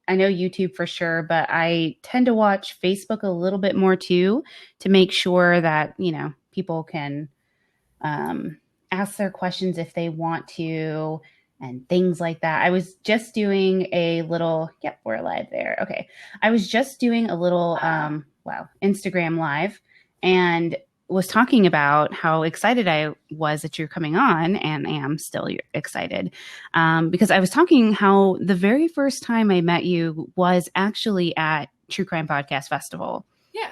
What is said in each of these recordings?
I know YouTube for sure, but I tend to watch Facebook a little bit more too, to make sure that, people can ask their questions if they want to and things like that. I was just doing a little, yep, we're live there. Okay. I was just doing a little, Instagram live, and was talking about how excited I was that you're coming on, and am still excited, because I was talking how the very first time I met you was actually at True Crime Podcast Festival. Yeah.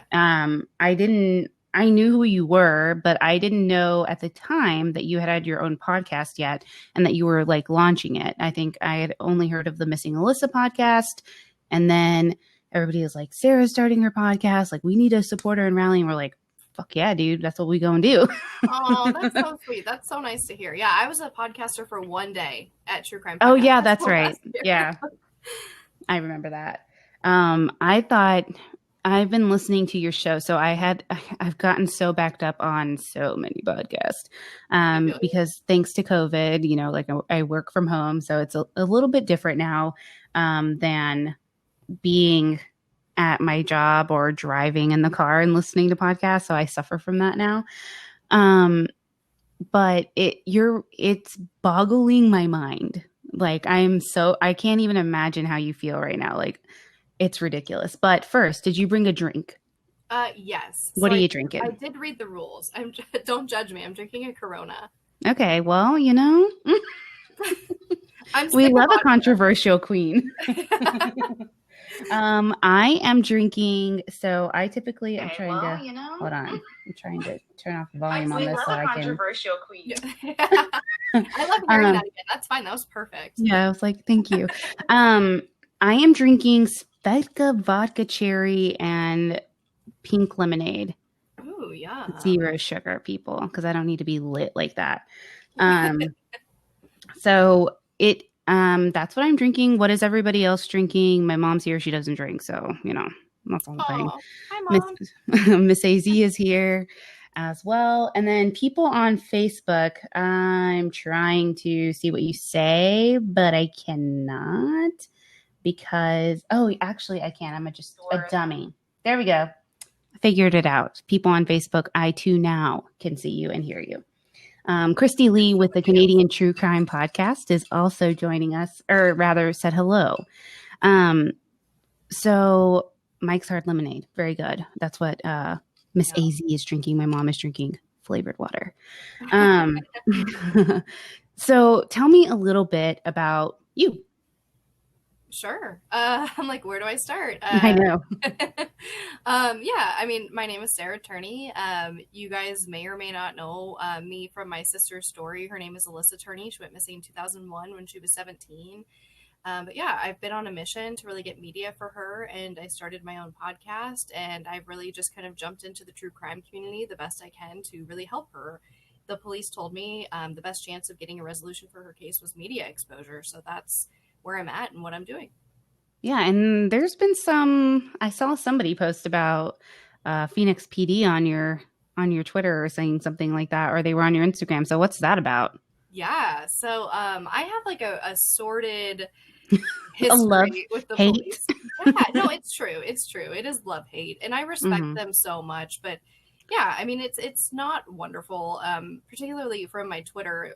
I knew who you were, but I didn't know at the time that you had your own podcast yet, and that you were like launching it. I think I had only heard of the Missing Alissa podcast, and then everybody was like, Sarah's starting her podcast. Like, we need to support her and rally. And we're like, fuck yeah, dude. That's what we go and do. Oh, that's so sweet. That's so nice to hear. Yeah, I was a podcaster for one day at True Crime Podcast. Oh yeah, that's right. Yeah. I remember that. I thought, I've been listening to your show, so I've gotten so backed up on so many podcasts, because thanks to COVID, like I work from home, so it's a little bit different now, than being at my job or driving in the car and listening to podcasts. So I suffer from that now. But it's boggling my mind. Like, I can't even imagine how you feel right now. Like, it's ridiculous. But first, did you bring a drink? Yes. What are you drinking? I did read the rules. Don't judge me. I'm drinking a Corona. Okay. Well, we love a controversial queen. I am drinking. So I typically, I'm trying to, hold on. I'm trying to turn off the volume on this so I can. Controversial queen. I love hearing that again. That's fine. That was perfect. Yeah, I was like, thank you. I am drinking Svedka vodka cherry and pink lemonade. Oh yeah. 0 sugar, people, because I don't need to be lit like that. So that's what I'm drinking. What is everybody else drinking? My mom's here. She doesn't drink. So, that's all the thing. Hi, Mom. Miss AZ is here as well. And then people on Facebook, I'm trying to see what you say, but I cannot because, actually I can. I'm just a dummy. There we go. I figured it out. People on Facebook, I too now can see you and hear you. Christy Lee with the Canadian True Crime Podcast is also joining us, or rather said hello. So Mike's Hard Lemonade, very good. That's what Miss AZ is drinking. My mom is drinking flavored water. So tell me a little bit about you. Sure. I'm like, where do I start? I know. Yeah, I mean, my name is Alissa Turney. You guys may or may not know me from my sister's story. Her name is Alissa Turney. She went missing in 2001 when she was 17. But yeah, I've been on a mission to really get media for her, and I started my own podcast, and I've really just kind of jumped into the true crime community the best I can to really help her. The police told me the best chance of getting a resolution for her case was media exposure. So that's where I'm at and what I'm doing. Yeah, and there's been I saw somebody post about Phoenix PD on your Twitter or saying something like that, or they were on your Instagram. So what's that about? Yeah, so I have like a sordid history with the police. Yeah, no, it's true. It's true. It is love-hate, and I respect them so much, but yeah, I mean, it's not wonderful, particularly from my Twitter.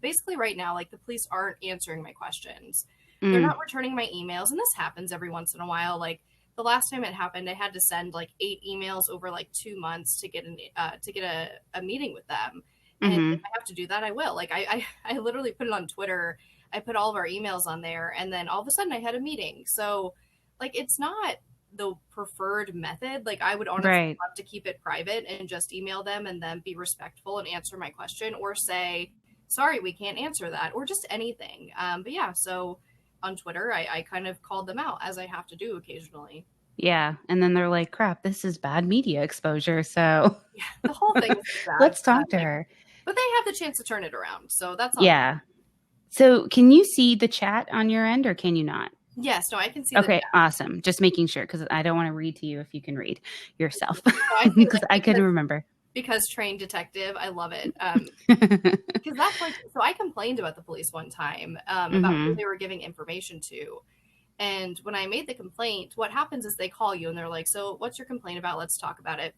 Basically right now, like, the police aren't answering my questions. They're not returning my emails. And this happens every once in a while. Like, the last time it happened, I had to send like 8 emails over like 2 months to get a meeting with them. And if I have to do that, I will. Like, I literally put it on Twitter. I put all of our emails on there, and then all of a sudden I had a meeting. So like, it's not the preferred method. Like, I would honestly love to keep it private and just email them and then be respectful and answer my question, or say, sorry, we can't answer that, or just anything. But yeah, so on Twitter, I kind of called them out, as I have to do occasionally. Yeah. And then they're like, crap, this is bad media exposure. So yeah, the whole thing is bad. Let's talk to her. But they have the chance to turn it around. So that's all. Yeah. So can you see the chat on your end, or can you not? Yes, no, I can see. Okay, awesome. Just making sure, because I don't want to read to you if you can read yourself, because I couldn't remember. Because trained detective, I love it. Because that's like, so I complained about the police one time about who they were giving information to. And when I made the complaint, what happens is they call you and they're like, so what's your complaint about? Let's talk about it.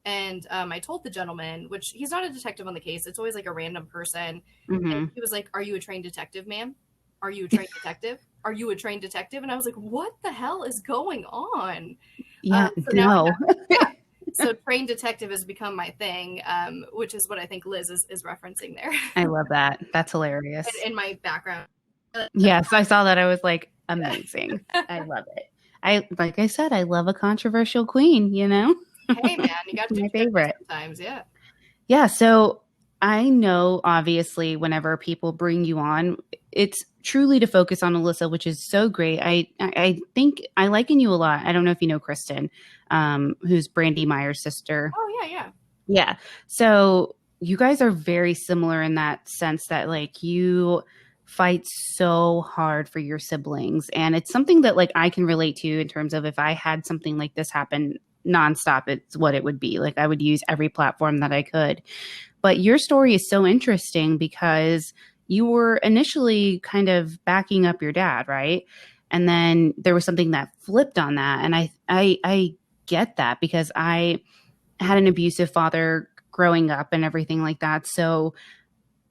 And I told the gentleman, which he's not a detective on the case. It's always like a random person. And he was like, are you a trained detective, ma'am? Are you a trained detective? Are you a trained detective? And I was like, what the hell is going on? Yeah, So no. now yeah. So trained detective has become my thing, which is what I think Liz is referencing there. I love that. That's hilarious. in my background. Yes, I saw that. I was like, amazing. I love it. Like I said, I love a controversial queen, you know? Hey man, you got to My do favorite. sometimes, yeah. Yeah, so I know obviously whenever people bring you on, it's truly to focus on Alissa, which is so great. I think I liken you a lot. I don't know if you know Kristen, who's Brandy Meyer's sister. Oh yeah, yeah. Yeah. So you guys are very similar in that sense that like you fight so hard for your siblings. And it's something that like I can relate to in terms of if I had something like this happen nonstop, it's what it would be. Like I would use every platform that I could. But your story is so interesting because you were initially kind of backing up your dad, right? And then there was something that flipped on that. And I get that because I had an abusive father growing up and everything like that. So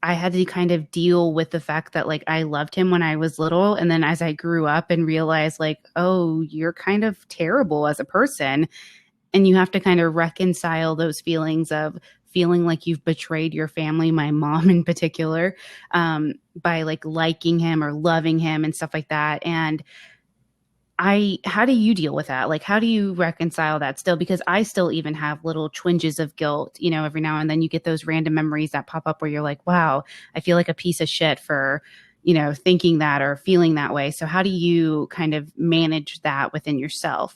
I had to kind of deal with the fact that like I loved him when I was little. And then as I grew up and realized like, oh, you're kind of terrible as a person. And you have to kind of reconcile those feelings of feeling like you've betrayed your family, my mom in particular, by like liking him or loving him and stuff like that. And how do you deal with that? Like, how do you reconcile that still? Because I still even have little twinges of guilt, you know, every now and then you get those random memories that pop up where you're like, wow, I feel like a piece of shit for, you know, thinking that or feeling that way. So how do you kind of manage that within yourself?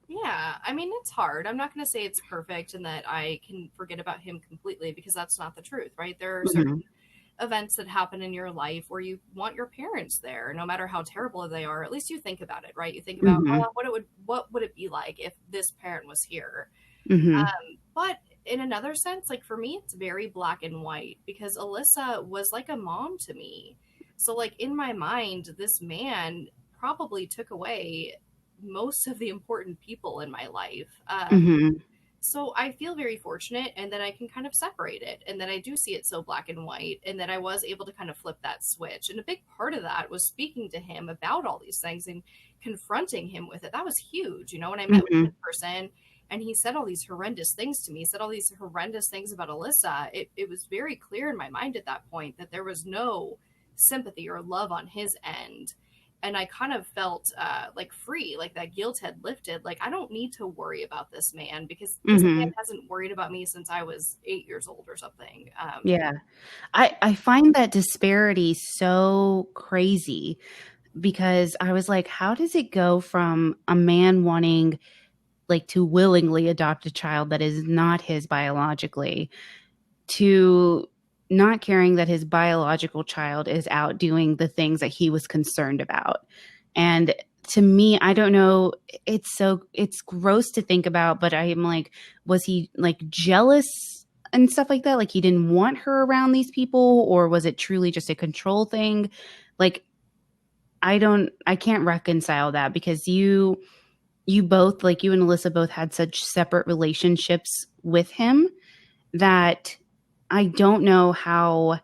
Yeah, I mean, it's hard. I'm not going to say it's perfect and that I can forget about him completely because that's not the truth, right? There are Mm-hmm. certain events that happen in your life where you want your parents there, no matter how terrible they are. At least you think about it, right? You think about Mm-hmm. what would it be like if this parent was here. Mm-hmm. But in another sense, like for me, it's very black and white because Alissa was like a mom to me. So like in my mind, this man probably took away most of the important people in my life. Mm-hmm. So I feel very fortunate and that I can kind of separate it and that I do see it so black and white and that I was able to kind of flip that switch. And a big part of that was speaking to him about all these things and confronting him with it. That was huge. You know, when I met with him Mm-hmm. in person and he said all these horrendous things to me, said all these horrendous things about Alissa, it was very clear in my mind at that point that there was no sympathy or love on his end, and I kind of felt like free, like that guilt had lifted. Like I don't need to worry about this man because this man Mm-hmm. hasn't worried about me since I was 8 years old or something. Yeah. I find that disparity so crazy because I was like, how does it go from a man wanting like to willingly adopt a child that is not his biologically to not caring that his biological child is out doing the things that he was concerned about? And to me, I don't know, it's gross to think about, but I'm like, was he like jealous and stuff like that? Like he didn't want her around these people, or was it truly just a control thing? Like I can't reconcile that because you both, like you and Alissa both had such separate relationships with him that I don't know how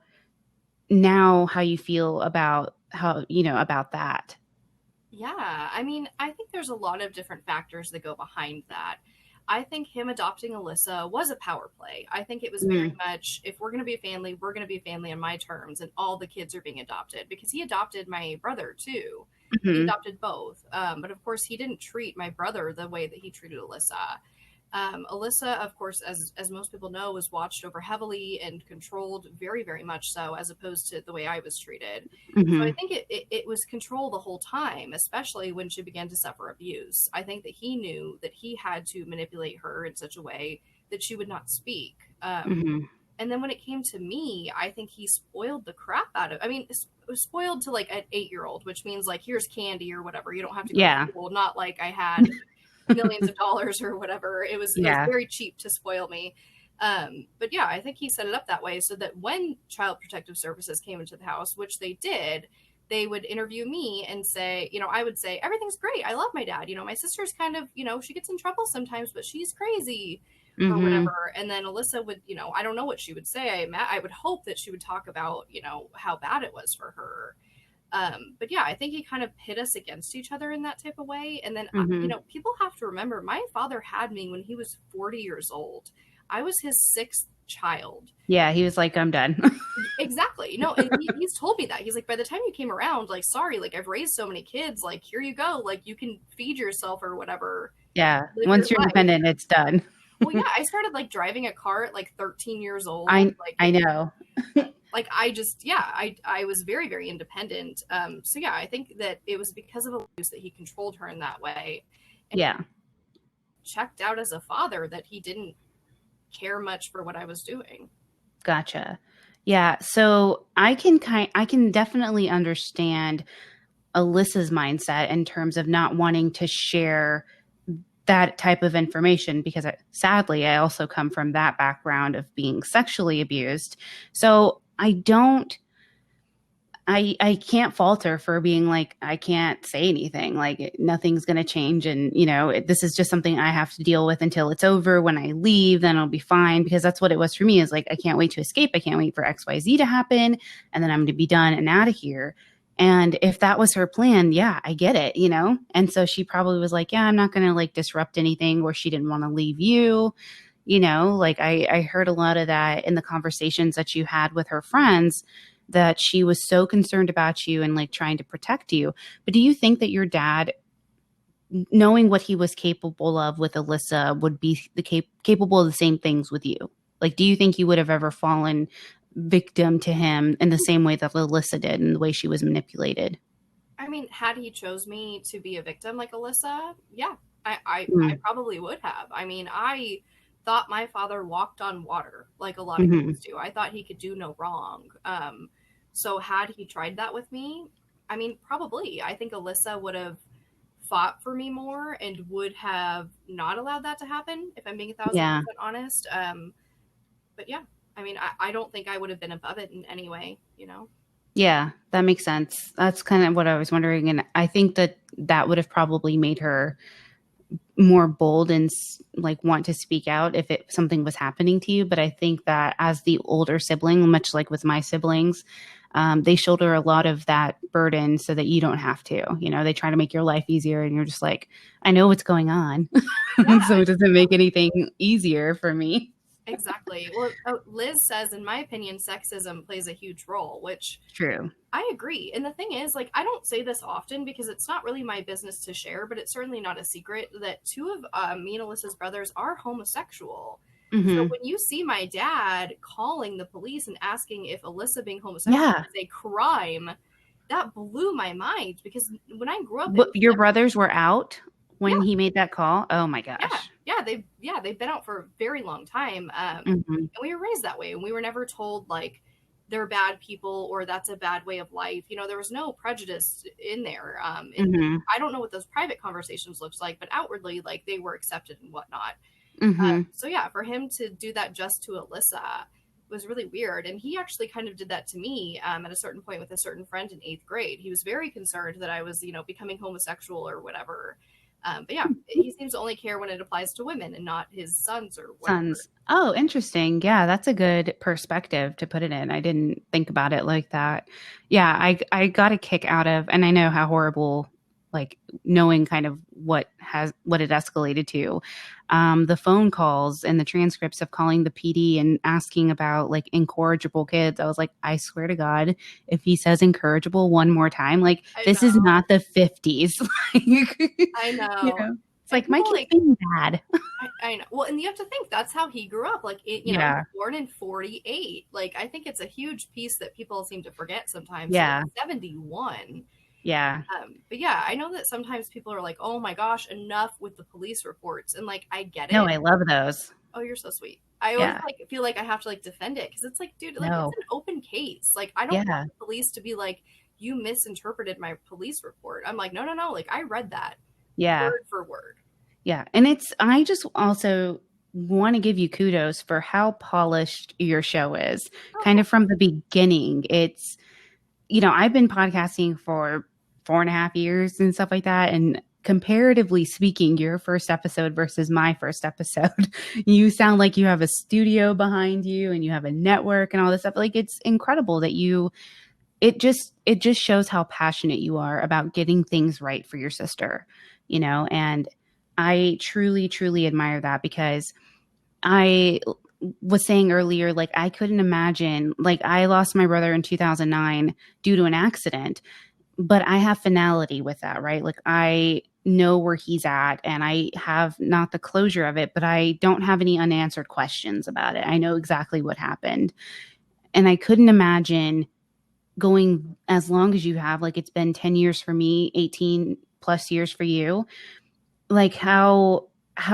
you feel about how, you know, about that. Yeah, I mean, I think there's a lot of different factors that go behind that. I think him adopting Alissa was a power play. I think it was very Mm, much if we're going to be a family, we're going to be a family on my terms, and all the kids are being adopted because he adopted my brother too. He mhm, adopted both, but of course, he didn't treat my brother the way that he treated Alissa. Alissa, of course, as most people know, was watched over heavily and controlled very, very much so, as opposed to the way I was treated. So I mhm, think it was control the whole time, especially when she began to suffer abuse. I think that he knew that he had to manipulate her in such a way that she would not speak. mhm. And then when it came to me, I think he spoiled the crap out of. I mean, it was spoiled to like an 8 year old, which means like here's candy or whatever. You don't have to go to Yeah. school. Not like I had millions of dollars or whatever. It was Yeah. very cheap to spoil me. But yeah, I think he set it up that way so that when Child Protective Services came into the house, which they did, they would interview me and say, I would say, everything's great. I love my dad. My sister's kind of, she gets in trouble sometimes, but she's crazy or Mm-hmm. whatever. And then Alissa would, I don't know what she would say. I would hope that she would talk about, how bad it was for her. But yeah, I think he kind of pit us against each other in that type of way. And then, Mm-hmm. people have to remember my father had me when he was 40 years old. I was his sixth child. Yeah, he was like, I'm done. Exactly. No, and he's told me that. He's like, by the time you came around, like, sorry, like, I've raised so many kids. Like, here you go. Like, you can feed yourself or whatever. Yeah, Live your once you're life. independent, it's done. Well, yeah, I started like driving a car at like 13 years old. I know. Like I just, yeah, I was very, very independent. So yeah, I think that it was because of abuse that he controlled her in that way. And Yeah. checked out as a father that he didn't care much for what I was doing. Gotcha. Yeah. So I can definitely understand Alyssa's mindset in terms of not wanting to share that type of information because sadly, I also come from that background of being sexually abused. So I can't falter for being like, I can't say anything, like nothing's going to change. And, this is just something I have to deal with until it's over. When I leave, then I'll be fine, because that's what it was for me, is like, I can't wait to escape. I can't wait for XYZ to happen. And then I'm going to be done and out of here. And if that was her plan, yeah, I get it, And so she probably was like, yeah, I'm not going to like disrupt anything, or she didn't want to leave you. Like I heard a lot of that in the conversations that you had with her friends, that she was so concerned about you and like trying to protect you. But do you think that your dad, knowing what he was capable of with Alissa, would be capable of the same things with you? Like, do you think you would have ever fallen victim to him in the same way that Alissa did, and the way she was manipulated? I mean, had he chose me to be a victim like Alissa, yeah, I probably would have. I mean, I thought my father walked on water like a lot of Mm-hmm. kids do. I thought he could do no wrong. So had he tried that with me, I mean, probably. I think Alissa would have fought for me more and would have not allowed that to happen, if I'm being 1,000% Yeah. honest. But yeah, I mean, I don't think I would have been above it in any way. Yeah, that makes sense. That's kind of what I was wondering. And I think that would have probably made her more bold and like want to speak out if something was happening to you. But I think that as the older sibling, much like with my siblings, they shoulder a lot of that burden so that you don't have to. They try to make your life easier, and you're just like, I know what's going on. Yeah, So it doesn't make anything easier for me. exactly. Well, Liz says, in my opinion, sexism plays a huge role, which True. I agree. And the thing is, like, I don't say this often because it's not really my business to share, but it's certainly not a secret that two of me and Alyssa's brothers are homosexual. So Mm-hmm. when you see my dad calling the police and asking if Alyssa being homosexual Yeah. is a crime, that blew my mind, because when I grew up, it But was your never. brothers were out when Yeah, he made that call? Oh my yeah, gosh. they've been out for a very long time, Mm-hmm. and we were raised that way, and we were never told like they're bad people or that's a bad way of life. There was no prejudice in there, and Mm-hmm. I don't know what those private conversations looks like, but outwardly, like, they were accepted and whatnot. Mm-hmm. So yeah, for him to do that just to Alissa was really weird, and he actually kind of did that to me at a certain point with a certain friend in 8th grade. He was very concerned that I was, becoming homosexual or whatever. But yeah, he seems to only care when it applies to women and not his sons or whatever. Sons. Oh, interesting. Yeah, that's a good perspective to put it in. I didn't think about it like that. Yeah, I got a kick out of, and I know how horrible, like knowing kind of what it escalated to. The phone calls and the transcripts of calling the PD and asking about like incorrigible kids. I was like, I swear to God, if he says incorrigible one more time, like I this is know. not the 50s. I You know. know, it's And like my people, kid's like, being bad. I know. Well, and you have to think that's how he grew up. Like, he Yeah. was born in 48. Like, I think it's a huge piece that people seem to forget sometimes. Yeah. He was 71. Yeah. But yeah, I know that sometimes people are like, oh my gosh, enough with the police reports. And like, I get No, it. I love those. Oh, you're so sweet. I always Yeah. like feel like I have to like defend it, because it's like, dude, like, No. it's an open case. Like, I don't Yeah. want the police to be like, you misinterpreted my police report. I'm like, no. Like, I read that Yeah. word for word. Yeah. And I just also want to give you kudos for how polished your show is. Kind of from the beginning. I've been podcasting for 4.5 years and stuff like that. And comparatively speaking, your first episode versus my first episode, you sound like you have a studio behind you and you have a network and all this stuff. Like, it's incredible that it just shows how passionate you are about getting things right for your sister, and I truly, truly admire that, because I was saying earlier, like, I couldn't imagine, like, I lost my brother in 2009 due to an accident, but I have finality with that, right? Like, I know where he's at and I have not the closure of it, but I don't have any unanswered questions about it. I know exactly what happened. And I couldn't imagine going as long as you have. Like, it's been 10 years for me, 18 plus years for you. Like, how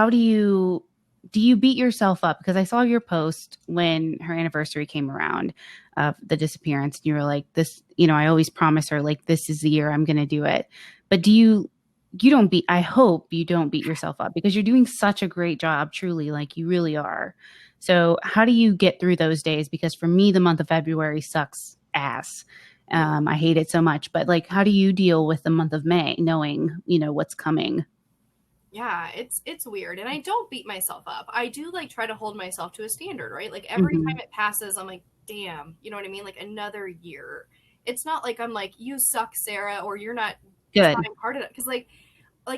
do you beat yourself up? Because I saw your post when her anniversary came around of the disappearance, and you were like, this, I always promise her, like, this is the year I'm going to do it. But I hope you don't beat yourself up, because you're doing such a great job, truly, like, you really are. So how do you get through those days? Because for me, the month of February sucks ass. I hate it so much. But, like, how do you deal with the month of May, knowing, what's coming? Yeah, it's weird. And I don't beat myself up. I do like try to hold myself to a standard, right? Like every time it passes, I'm like, damn, you know what I mean? Like another year. It's not like I'm like, you suck, Sarah, or you're not Good. trying hard enough. Because like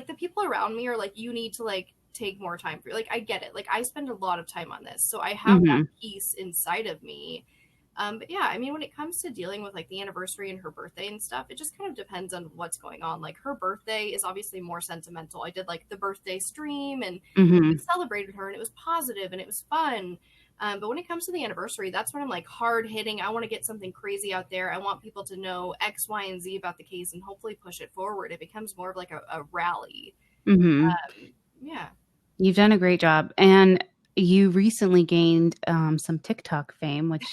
the people around me are like, you need to like take more time for you. Like I get it. Like I spend a lot of time on this. So I have that peace inside of me. But yeah, I mean, when it comes to dealing with like the anniversary and her birthday and stuff, it just kind of depends on what's going on. Like her birthday is obviously more sentimental. I did like the birthday stream and we celebrated her and it was positive and it was fun. But when it comes to the anniversary, that's when I'm like hard hitting. I want to get something crazy out there. I want people to know X, Y, and Z about the case and hopefully push it forward. It becomes more of like a rally. Yeah. You've done a great job. And you recently gained some TikTok fame, which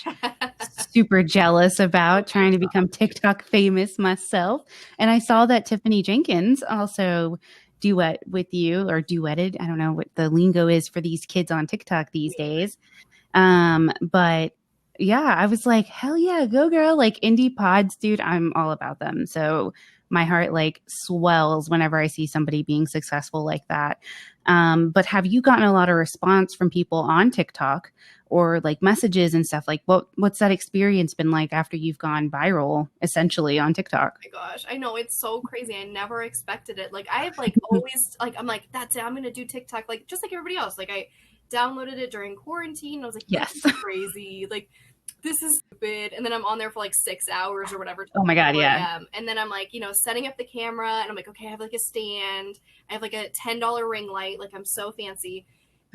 super jealous about, trying to become TikTok famous myself. And I saw that Tiffany Jenkins also duet with you, or duetted. I don't know what the lingo is for these kids on TikTok these days. But yeah, I was like, hell yeah, go girl. Like, indie pods, dude, I'm all about them. So my heart like swells whenever I see somebody being successful like that. But have you gotten a lot of response from people on TikTok, or like messages and stuff? Like, what's that experience been like after you've gone viral essentially on TikTok? Oh my gosh, I know, it's so crazy. I never expected it. Like I have like always like I'm like, that's it, I'm gonna do TikTok, like just like everybody else. Like I downloaded it during quarantine. I was like, yes, this is crazy. Like this is stupid. And then I'm on there for like 6 hours or whatever. Oh my God, yeah. And then I'm like, setting up the camera and I'm like, okay, I have like a stand. I have like a $10 ring light. Like I'm so fancy.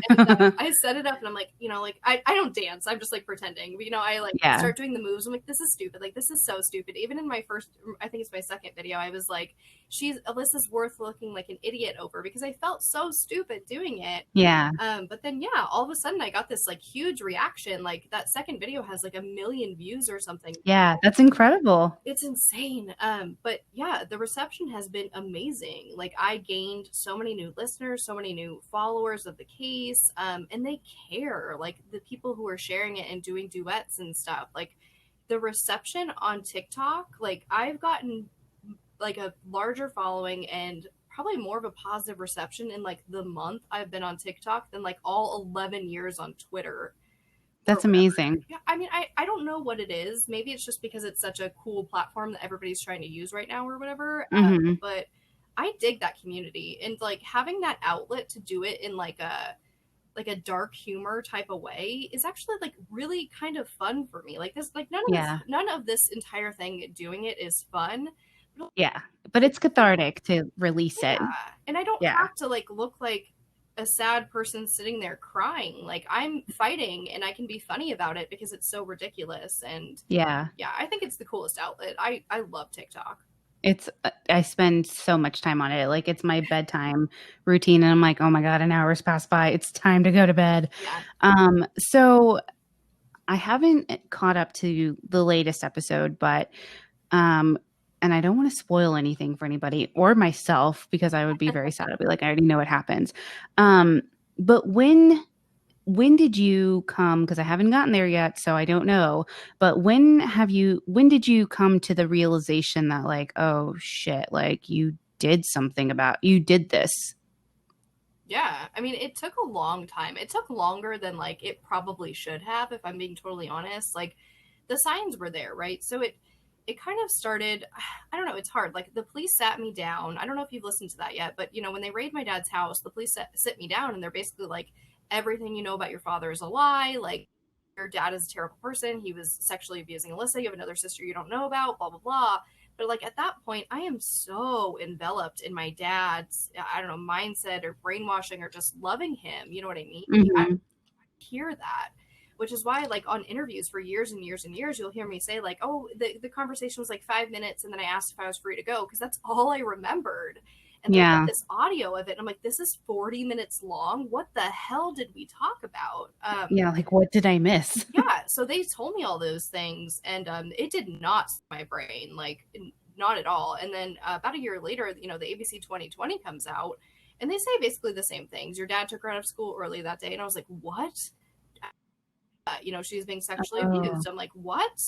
And I set it up and I'm like, like I don't dance. I'm just like pretending. But, I like start doing the moves. I'm like, this is stupid. Like, this is so stupid. Even in my first, I think it's my second video, I was like, Alyssa's worth looking like an idiot over, because I felt so stupid doing it. Yeah. But then, all of a sudden I got this like huge reaction. Like that second video has like 1 million views or something. Yeah, that's incredible. It's insane. But yeah, the reception has been amazing. Like I gained so many new listeners, so many new followers of the case. And they care, like the people who are sharing it and doing duets and stuff. Like the reception on TikTok, like I've gotten like a larger following and probably more of a positive reception in like the month I've been on TikTok than like all 11 years on Twitter. That's amazing. Yeah, I mean, I don't know what it is. Maybe it's just because it's such a cool platform that everybody's trying to use right now or whatever. But I dig that community, and like having that outlet to do it in like a dark humor type of way is actually like really kind of fun for me. Like this, like none of this entire thing doing it is fun. Yeah, but it's cathartic to release it. And I don't have to like look like a sad person sitting there crying. Like I'm fighting and I can be funny about it because it's so ridiculous. And I think it's the coolest outlet. I love TikTok. I spend so much time on it. Like it's my bedtime routine, and I'm like, oh my God, an hour's passed by. It's time to go to bed. So I haven't caught up to the latest episode, but and I don't want to spoil anything for anybody or myself, because I would be very sad. I'd be like, I already know what happens. But when when did you come, because I haven't gotten there yet, so I don't know, but when did you come to the realization that like, oh shit, like you did this? Yeah, I mean, it took a long time. It took longer than like it probably should have, if I'm being totally honest. Like the signs were there, right? So it kind of started, I don't know, it's hard. Like the police sat me down. I don't know if you've listened to that yet, but when they raid my dad's house, the police sit me down and they're basically like, everything you know about your father is a lie. Like your dad is a terrible person. He was sexually abusing Alissa. You have another sister you don't know about, blah, blah, blah. But like at that point, I am so enveloped in my dad's, I don't know, mindset or brainwashing or just loving him. You know what I mean? I Mm-hmm. hear that, which is why like on interviews for years and years and years, you'll hear me say like, oh, the conversation was like 5 minutes. And then I asked if I was free to go, because that's all I remembered. And then I get Yeah. this audio of it. And I'm like, this is 40 minutes long. What the hell did we talk about? Yeah, like what did I miss? Yeah, so they told me all those things, and it did not my brain, like not at all. And then about a year later, the ABC 2020 comes out, and they say basically the same things. Your dad took her out of school early that day, and I was like, what? She's being sexually Oh, abused. I'm like, what?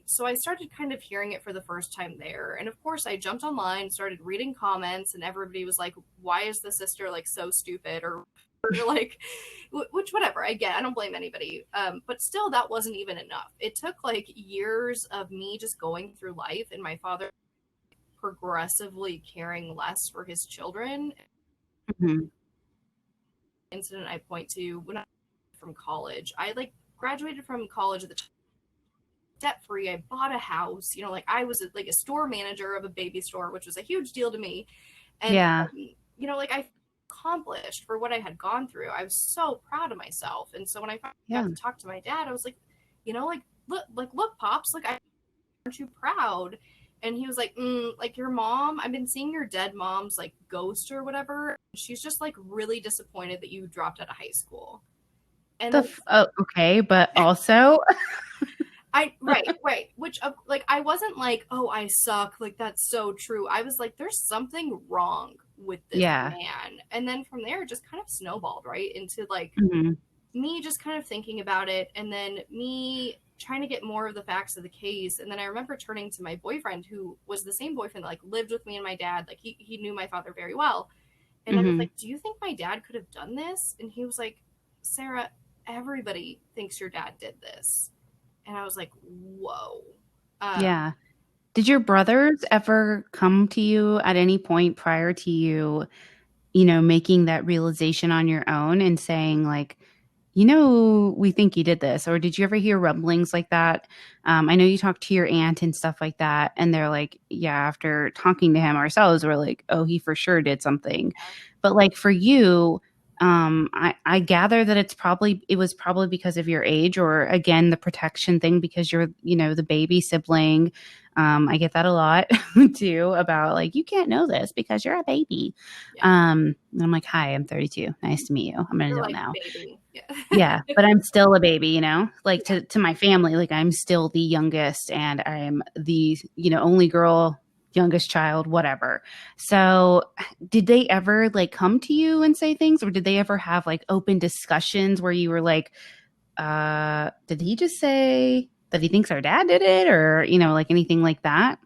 So I started kind of hearing it for the first time there, and of course, I jumped online, started reading comments, and everybody was like, why is the sister like so stupid, or like, which whatever, I get, I don't blame anybody, but still that wasn't even enough. It took like years of me just going through life and my father progressively caring less for his children. mhm. Incident I point to, when I from college, I like graduated from college at the debt free. I bought a house, like I was like a store manager of a baby store, which was a huge deal to me. And Yeah. like I accomplished for what I had gone through. I was so proud of myself. And so when I finally got Yeah. to talk to my dad, I was like, look, pops, like, aren't you proud? And he was like, like your mom, I've been seeing your dead mom's like ghost or whatever. She's just like really disappointed that you dropped out of high school. And then Oh, okay, but also right. Which like I wasn't like, oh, I suck. Like that's so true. I was like, there's something wrong with this yeah. man. And then from there, it just kind of snowballed right into like Mhm. me just kind of thinking about it, and then me trying to get more of the facts of the case. And then I remember turning to my boyfriend, who was the same boyfriend that like lived with me and my dad. Like he knew my father very well. And I was Mhm. like, do you think my dad could have done this? And he was like, Sarah, everybody thinks your dad did this. And I was like, whoa. Yeah. Did your brothers ever come to you at any point prior to you, making that realization on your own and saying like, we think you did this? Or did you ever hear rumblings like that? I know you talked to your aunt and stuff like that, and they're like, yeah, after talking to him ourselves, we're like, oh, he for sure did something. But like for you, I gather that it was probably because of your age, or again, the protection thing, because you're, the baby sibling. I get that a lot too, about like, you can't know this because you're a baby. Yeah. And I'm like, hi, I'm 32. Nice to meet you. I'm an You're adult like, now. baby. Yeah. Yeah, but I'm still a baby, like Yeah. to my family, like I'm still the youngest and I'm the, only girl, youngest child, whatever. So did they ever like come to you and say things, or did they ever have like open discussions where you were like, did he just say that he thinks our dad did it, or, like anything like that?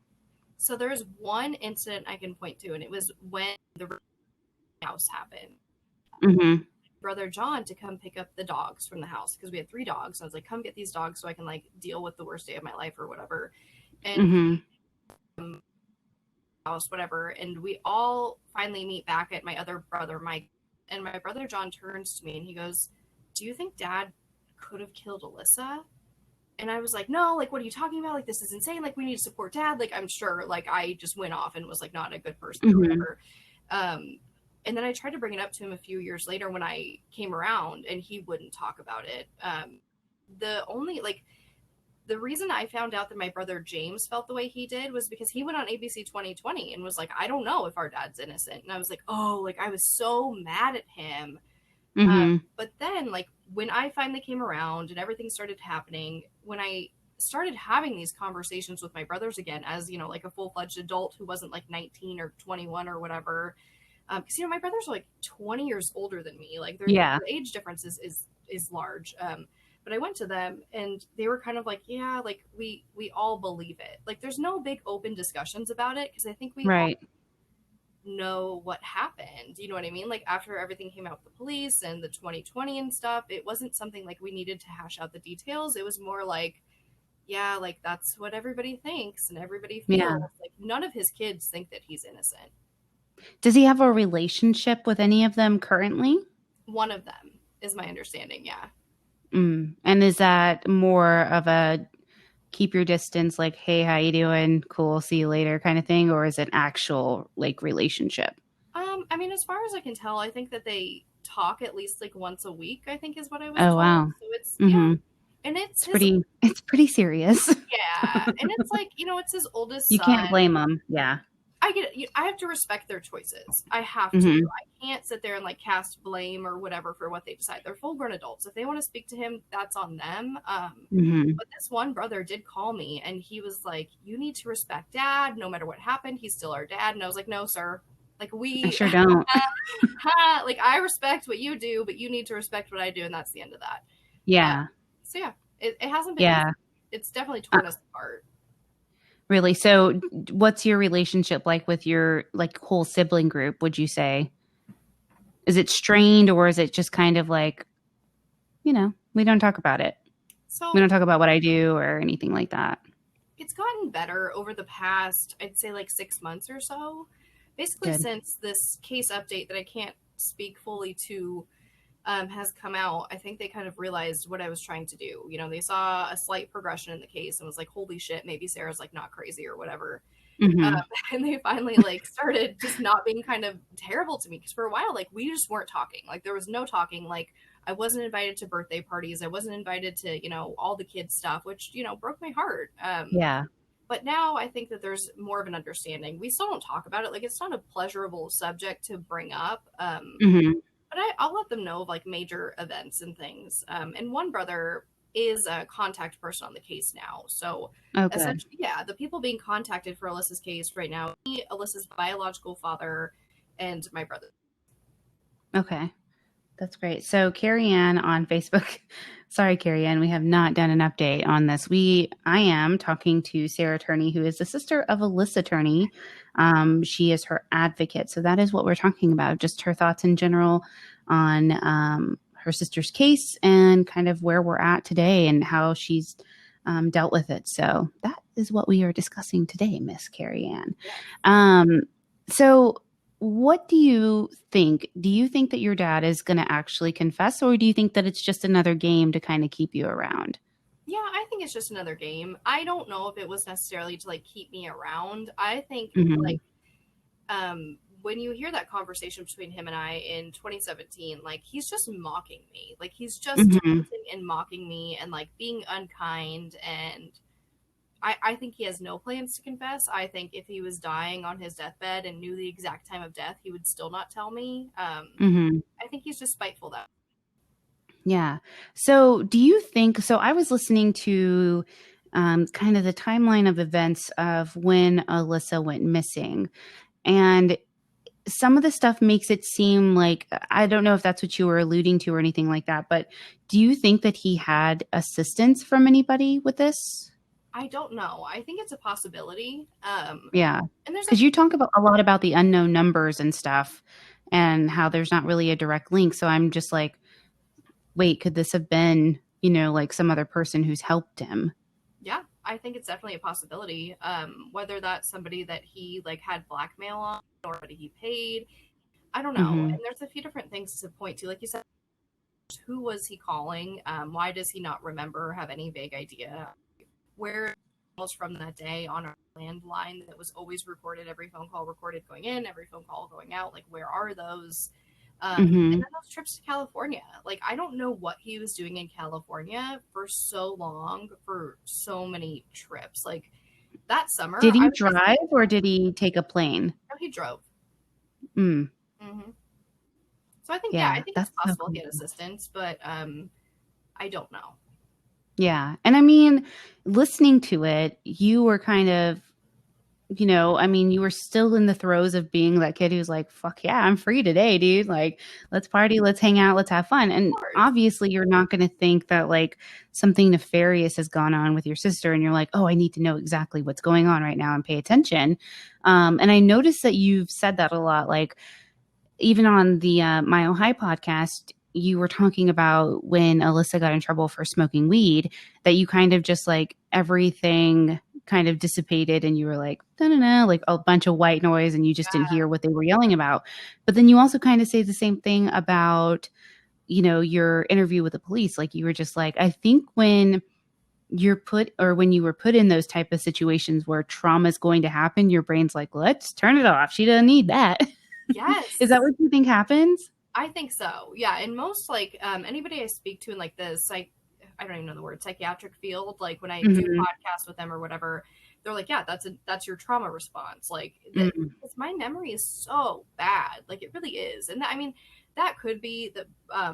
So there's one incident I can point to, and it was when the house happened. Mm-hmm. Brother John to come pick up the dogs from the house, because we had 3 dogs. I was like, come get these dogs so I can like deal with the worst day of my life or whatever. And Mm-hmm. house, whatever. And we all finally meet back at my other brother, Mike. And my brother John turns to me and he goes, do you think dad could have killed Alissa? And I was like, no, like, what are you talking about? Like, this is insane. Like, we need to support dad. Like, I'm sure, like, I just went off and was like, not a good person or Mm-hmm. whatever. And then I tried to bring it up to him a few years later when I came around, and he wouldn't talk about it. The only, like, the reason I found out that my brother James felt the way he did was because he went on ABC 2020 and was like, I don't know if our dad's innocent. And I was like, oh, like, I was so mad at him. Mm-hmm. But then, like, when I finally came around and everything started happening, when I started having these conversations with my brothers again, as, like a full fledged adult who wasn't like 19 or 21 or whatever, Because my brothers are like 20 years older than me. Like Yeah. the age difference is large. But I went to them and they were kind of like, yeah, like we all believe it. Like there's no big open discussions about it because I think we all Right. know what happened. You know what I mean? Like after everything came out with the police and the 2020 and stuff, it wasn't something like we needed to hash out the details. It was more like, yeah, like that's what everybody thinks and everybody Yeah. feels. Like none of his kids think that he's innocent. Does he have a relationship with any of them currently? One of them is my understanding. Yeah. And is that more of a keep your distance, like, hey, how you doing? Cool, see you later kind of thing, or is it actual like relationship? I mean, as far as I can tell, I think that they talk at least like once a week, I think is what I was Oh told. wow. So it's yeah. Mm-hmm. And it's It's his pretty serious. yeah. And it's like, it's his oldest You can't son. blame them. Yeah. I get it. I have to respect their choices. I have to. Mm-hmm. I can't sit there and like cast blame or whatever for what they decide. They're full grown adults. If they want to speak to him, that's on them. Mm-hmm. But this one brother did call me and he was like, "You need to respect dad no matter what happened. He's still our dad." And I was like, "No, sir. Like I we sure don't. like I respect what you do, but you need to respect what I do, and that's the end of that." Yeah. So yeah, it hasn't been easy. Yeah. It's definitely torn us apart. Really. So what's your relationship like with your like whole sibling group, would you say? Is it strained or is it just kind of like, we don't talk about it. We So don't talk about what I do or anything like that. it's gotten better over the past, I'd say like 6 months or so. Basically, Good. since this case update that I can't speak fully to has come out, I think they kind of realized what I was trying to do. They saw a slight progression in the case and was like, holy shit, maybe Sarah's like not crazy or whatever. Um, Mm-hmm. and they finally like started just not being kind of terrible to me because for a while, like we just weren't talking. Like there was no talking. Like I wasn't invited to birthday parties. I wasn't invited to, all the kids stuff, which, broke my heart. Yeah. But now I think that there's more of an understanding. We still don't talk about it. Like it's not a pleasurable subject to bring up. Mm-hmm. But I'll let them know of like major events and things. And one brother is a contact person on the case now. So Oh, good. essentially, yeah, the people being contacted for Alyssa's case right now, me, Alyssa's biological father, and my brother. Okay. That's great. So Carrie Ann on Facebook. Sorry, Carrie Ann, we have not done an update on this. I am talking to Sarah Turney, who is the sister of Alissa Turney. She is her advocate. So that is what we're talking about, just her thoughts in general on her sister's case and kind of where we're at today and how she's dealt with it. So that is what we are discussing today, Miss Carrie Ann. So what do you think? Do you think that your dad is going to actually confess, or do you think that it's just another game to kind of keep you around? Yeah, I think it's just another game. I don't know if it was necessarily to like keep me around. I think Mm-hmm. like when you hear that conversation between him and I in 2017, like he's just mocking me. Like he's just Mm-hmm. taunting and mocking me and like being unkind. And I think he has no plans to confess. I think if he was dying on his deathbed and knew the exact time of death, he would still not tell me. Mm-hmm. I think he's just spiteful that. Yeah. So do you think, so I was listening to kind of the timeline of events of when Alyssa went missing. And some of the stuff makes it seem like, I don't know if that's what you were alluding to or anything like that, but do you think that he had assistance from anybody with this? I don't know. I think it's a possibility. Yeah. And there's Because you talk about a lot about the unknown numbers and stuff and how there's not really a direct link. So I'm just like, wait, could this have been, like some other person who's helped him? yeah, I think it's definitely a possibility. Whether that's somebody that he like had blackmail on or somebody he paid, I don't know. Mm-hmm. And there's a few different things to point to. Like you said, who was he calling? Why does he not remember? Have any vague idea? Where was from that day on our landline that was always recorded? Every phone call recorded going in, every phone call going out. Like where are those? And Mm-hmm. then those trips to California. Like, I don't know what he was doing in California for so long, for so many trips. Like, that summer, Did I he was just, drive or did he take a plane? no, he drove. Mm, hmm So I think, yeah, I yeah, think it's that's so possible he had cool. assistance, but I don't know. Yeah. And I mean, listening to it, you were kind of you know, I mean, you were still in the throes of being that kid who's like, fuck yeah, I'm free today, dude. Like, let's party, let's hang out, let's have fun. Of And course. obviously, you're not going to think that like something nefarious has gone on with your sister. And you're like, oh, I need to know exactly what's going on right now and pay attention. And I noticed that you've said that a lot. Like, even on the Mile High podcast, you were talking about when Alissa got in trouble for smoking weed, that you kind of just like everything kind of dissipated and you were like, no, no, no, like a bunch of white noise and you just didn't hear what they were yelling about. But then you also kind of say the same thing about, you know, your interview with the police. Like you were just like, I think when when you were put in those type of situations where trauma is going to happen, your brain's like, let's turn it off. She doesn't need that. Yes. Is that what you think happens? I think so. Yeah. And most like anybody I speak to in like the I don't even know the word, psychiatric field, like when I do podcasts with them or whatever, they're like, yeah, that's your trauma response. Like my memory is so bad. Like it really is. And I mean, that could be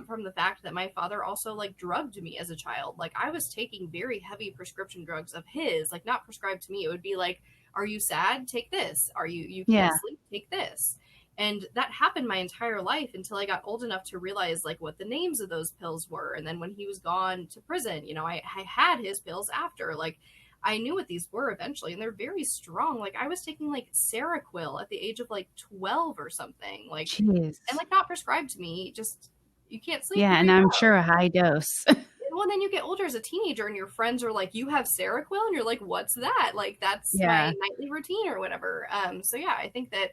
from the fact that my father also like drugged me as a child. Like I was taking very heavy prescription drugs of his, like not prescribed to me. It would be like, are you sad? Take this. Are you can't sleep? Take this. And that happened my entire life until I got old enough to realize like what the names of those pills were. And then when he was gone to prison, you know, I had his pills after. Like I knew what these were eventually, and they're very strong. Like I was taking like Seroquel at the age of like 12 or something. Like Jeez. And like not prescribed to me, just you can't sleep. Yeah, and I'm sure a high dose. Well, then you get older as a teenager and your friends are like, you have Seroquel? And you're like, what's that? Like that's my nightly routine or whatever. So yeah, I think that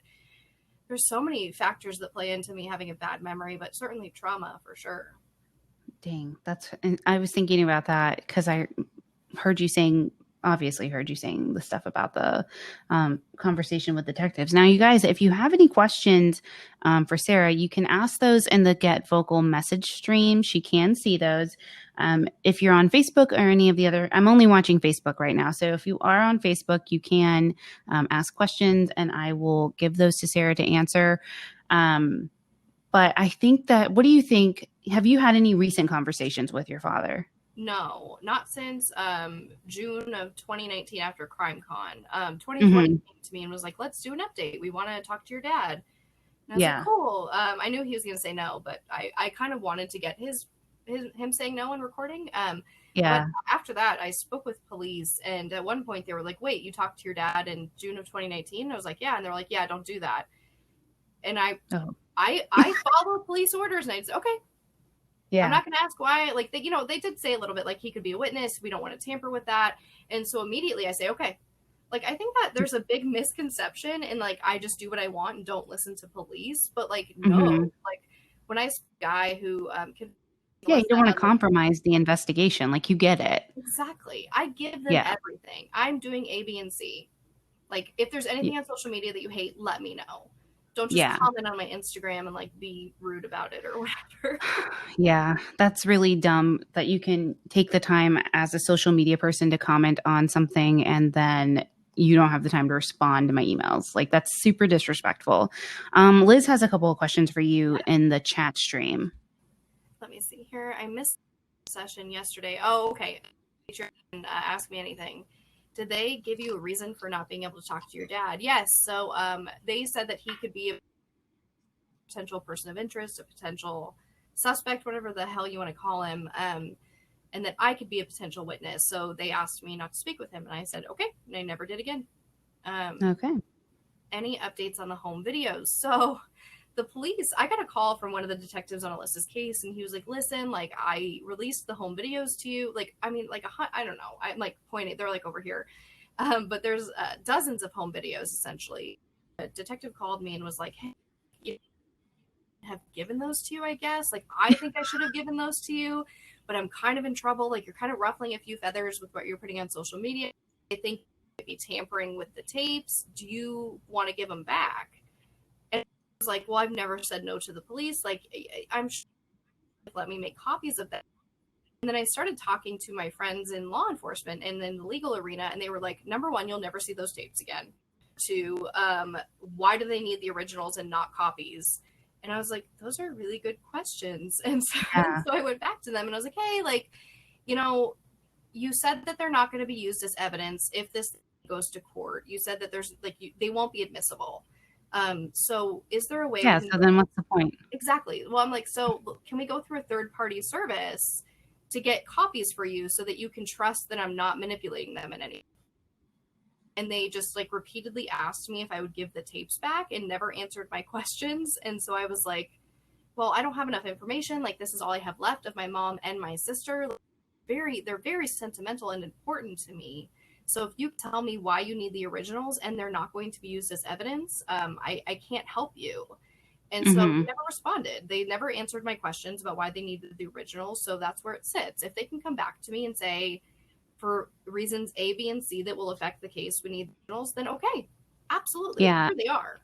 there's so many factors that play into me having a bad memory, but certainly trauma for sure. Dang, and I was thinking about that because I obviously heard you saying the stuff about the conversation with detectives. Now, you guys, if you have any questions for Sarah, you can ask those in the Get Vocal message stream. She can see those. If you're on Facebook or any of the other, I'm only watching Facebook right now. So if you are on Facebook, you can ask questions and I will give those to Sarah to answer. But I think what do you think? Have you had any recent conversations with your father? No, not since June of 2019 after CrimeCon. 2020 came to me and was like, let's do an update. We want to talk to your dad. And I was like, cool. I knew he was going to say no, but I kind of wanted to get him saying no in recording. But after that, I spoke with police, and at one point they were like, wait, you talked to your dad in June of 2019? And I was like, yeah. And they're like, yeah, don't do that. And I followed police orders, and I said, okay. Yeah. I'm not going to ask why. Like, they did say a little bit, like, he could be a witness. We don't want to tamper with that. And so immediately I say, okay. Like, I think that there's a big misconception in, like, I just do what I want and don't listen to police. But, like, no. Like, when I see a guy who can... Yeah, you don't want to compromise the investigation. Like, you get it. Exactly. I give them everything. I'm doing A, B, and C. Like, if there's anything on social media that you hate, let me know. Don't just comment on my Instagram and like be rude about it or whatever. Yeah, that's really dumb that you can take the time as a social media person to comment on something and then you don't have the time to respond to my emails. Like that's super disrespectful. Liz has a couple of questions for you in the chat stream. Let me see here. I missed the session yesterday. Oh, okay. Teacher didn't ask me anything. Did they give you a reason for not being able to talk to your dad? Yes. So they said that he could be a potential person of interest, a potential suspect, whatever the hell you want to call him, and that I could be a potential witness. So they asked me not to speak with him, and I said, okay, and I never did again. Okay. Any updates on the home videos? So the police, I got a call from one of the detectives on Alissa's case, and he was like, listen, like, I released the home videos to you. Like, I mean, like, I don't know. I'm like pointing, they're like over here. But there's dozens of home videos, essentially. A detective called me and was like, hey, you have given those to you, I guess. Like, I think I should have given those to you, but I'm kind of in trouble. Like, you're kind of ruffling a few feathers with what you're putting on social media. I think you might be tampering with the tapes. Do you want to give them back? Was like, well, I've never said no to the police. Like, I'm sure let me make copies of that. And then I started talking to my friends in law enforcement and in the legal arena, and they were like, number one, you'll never see those tapes again. Two, why do they need the originals and not copies? And I was like, those are really good questions. And so I went back to them and I was like, hey, like, you said that they're not going to be used as evidence if this goes to court. You said that there's like they won't be admissible. So is there a way? Yeah. So then what's the point? Exactly. Well, I'm like, so can we go through a third party service to get copies for you so that you can trust that I'm not manipulating them in any? And they just like repeatedly asked me if I would give the tapes back and never answered my questions. And so I was like, well, I don't have enough information. Like, this is all I have left of my mom and my sister. They're very sentimental and important to me. So if you tell me why you need the originals and they're not going to be used as evidence, I can't help you. And so they never responded. They never answered my questions about why they needed the originals. So that's where it sits. If they can come back to me and say, for reasons A, B, and C that will affect the case, we need originals, then okay. Absolutely. Yeah. Here they are.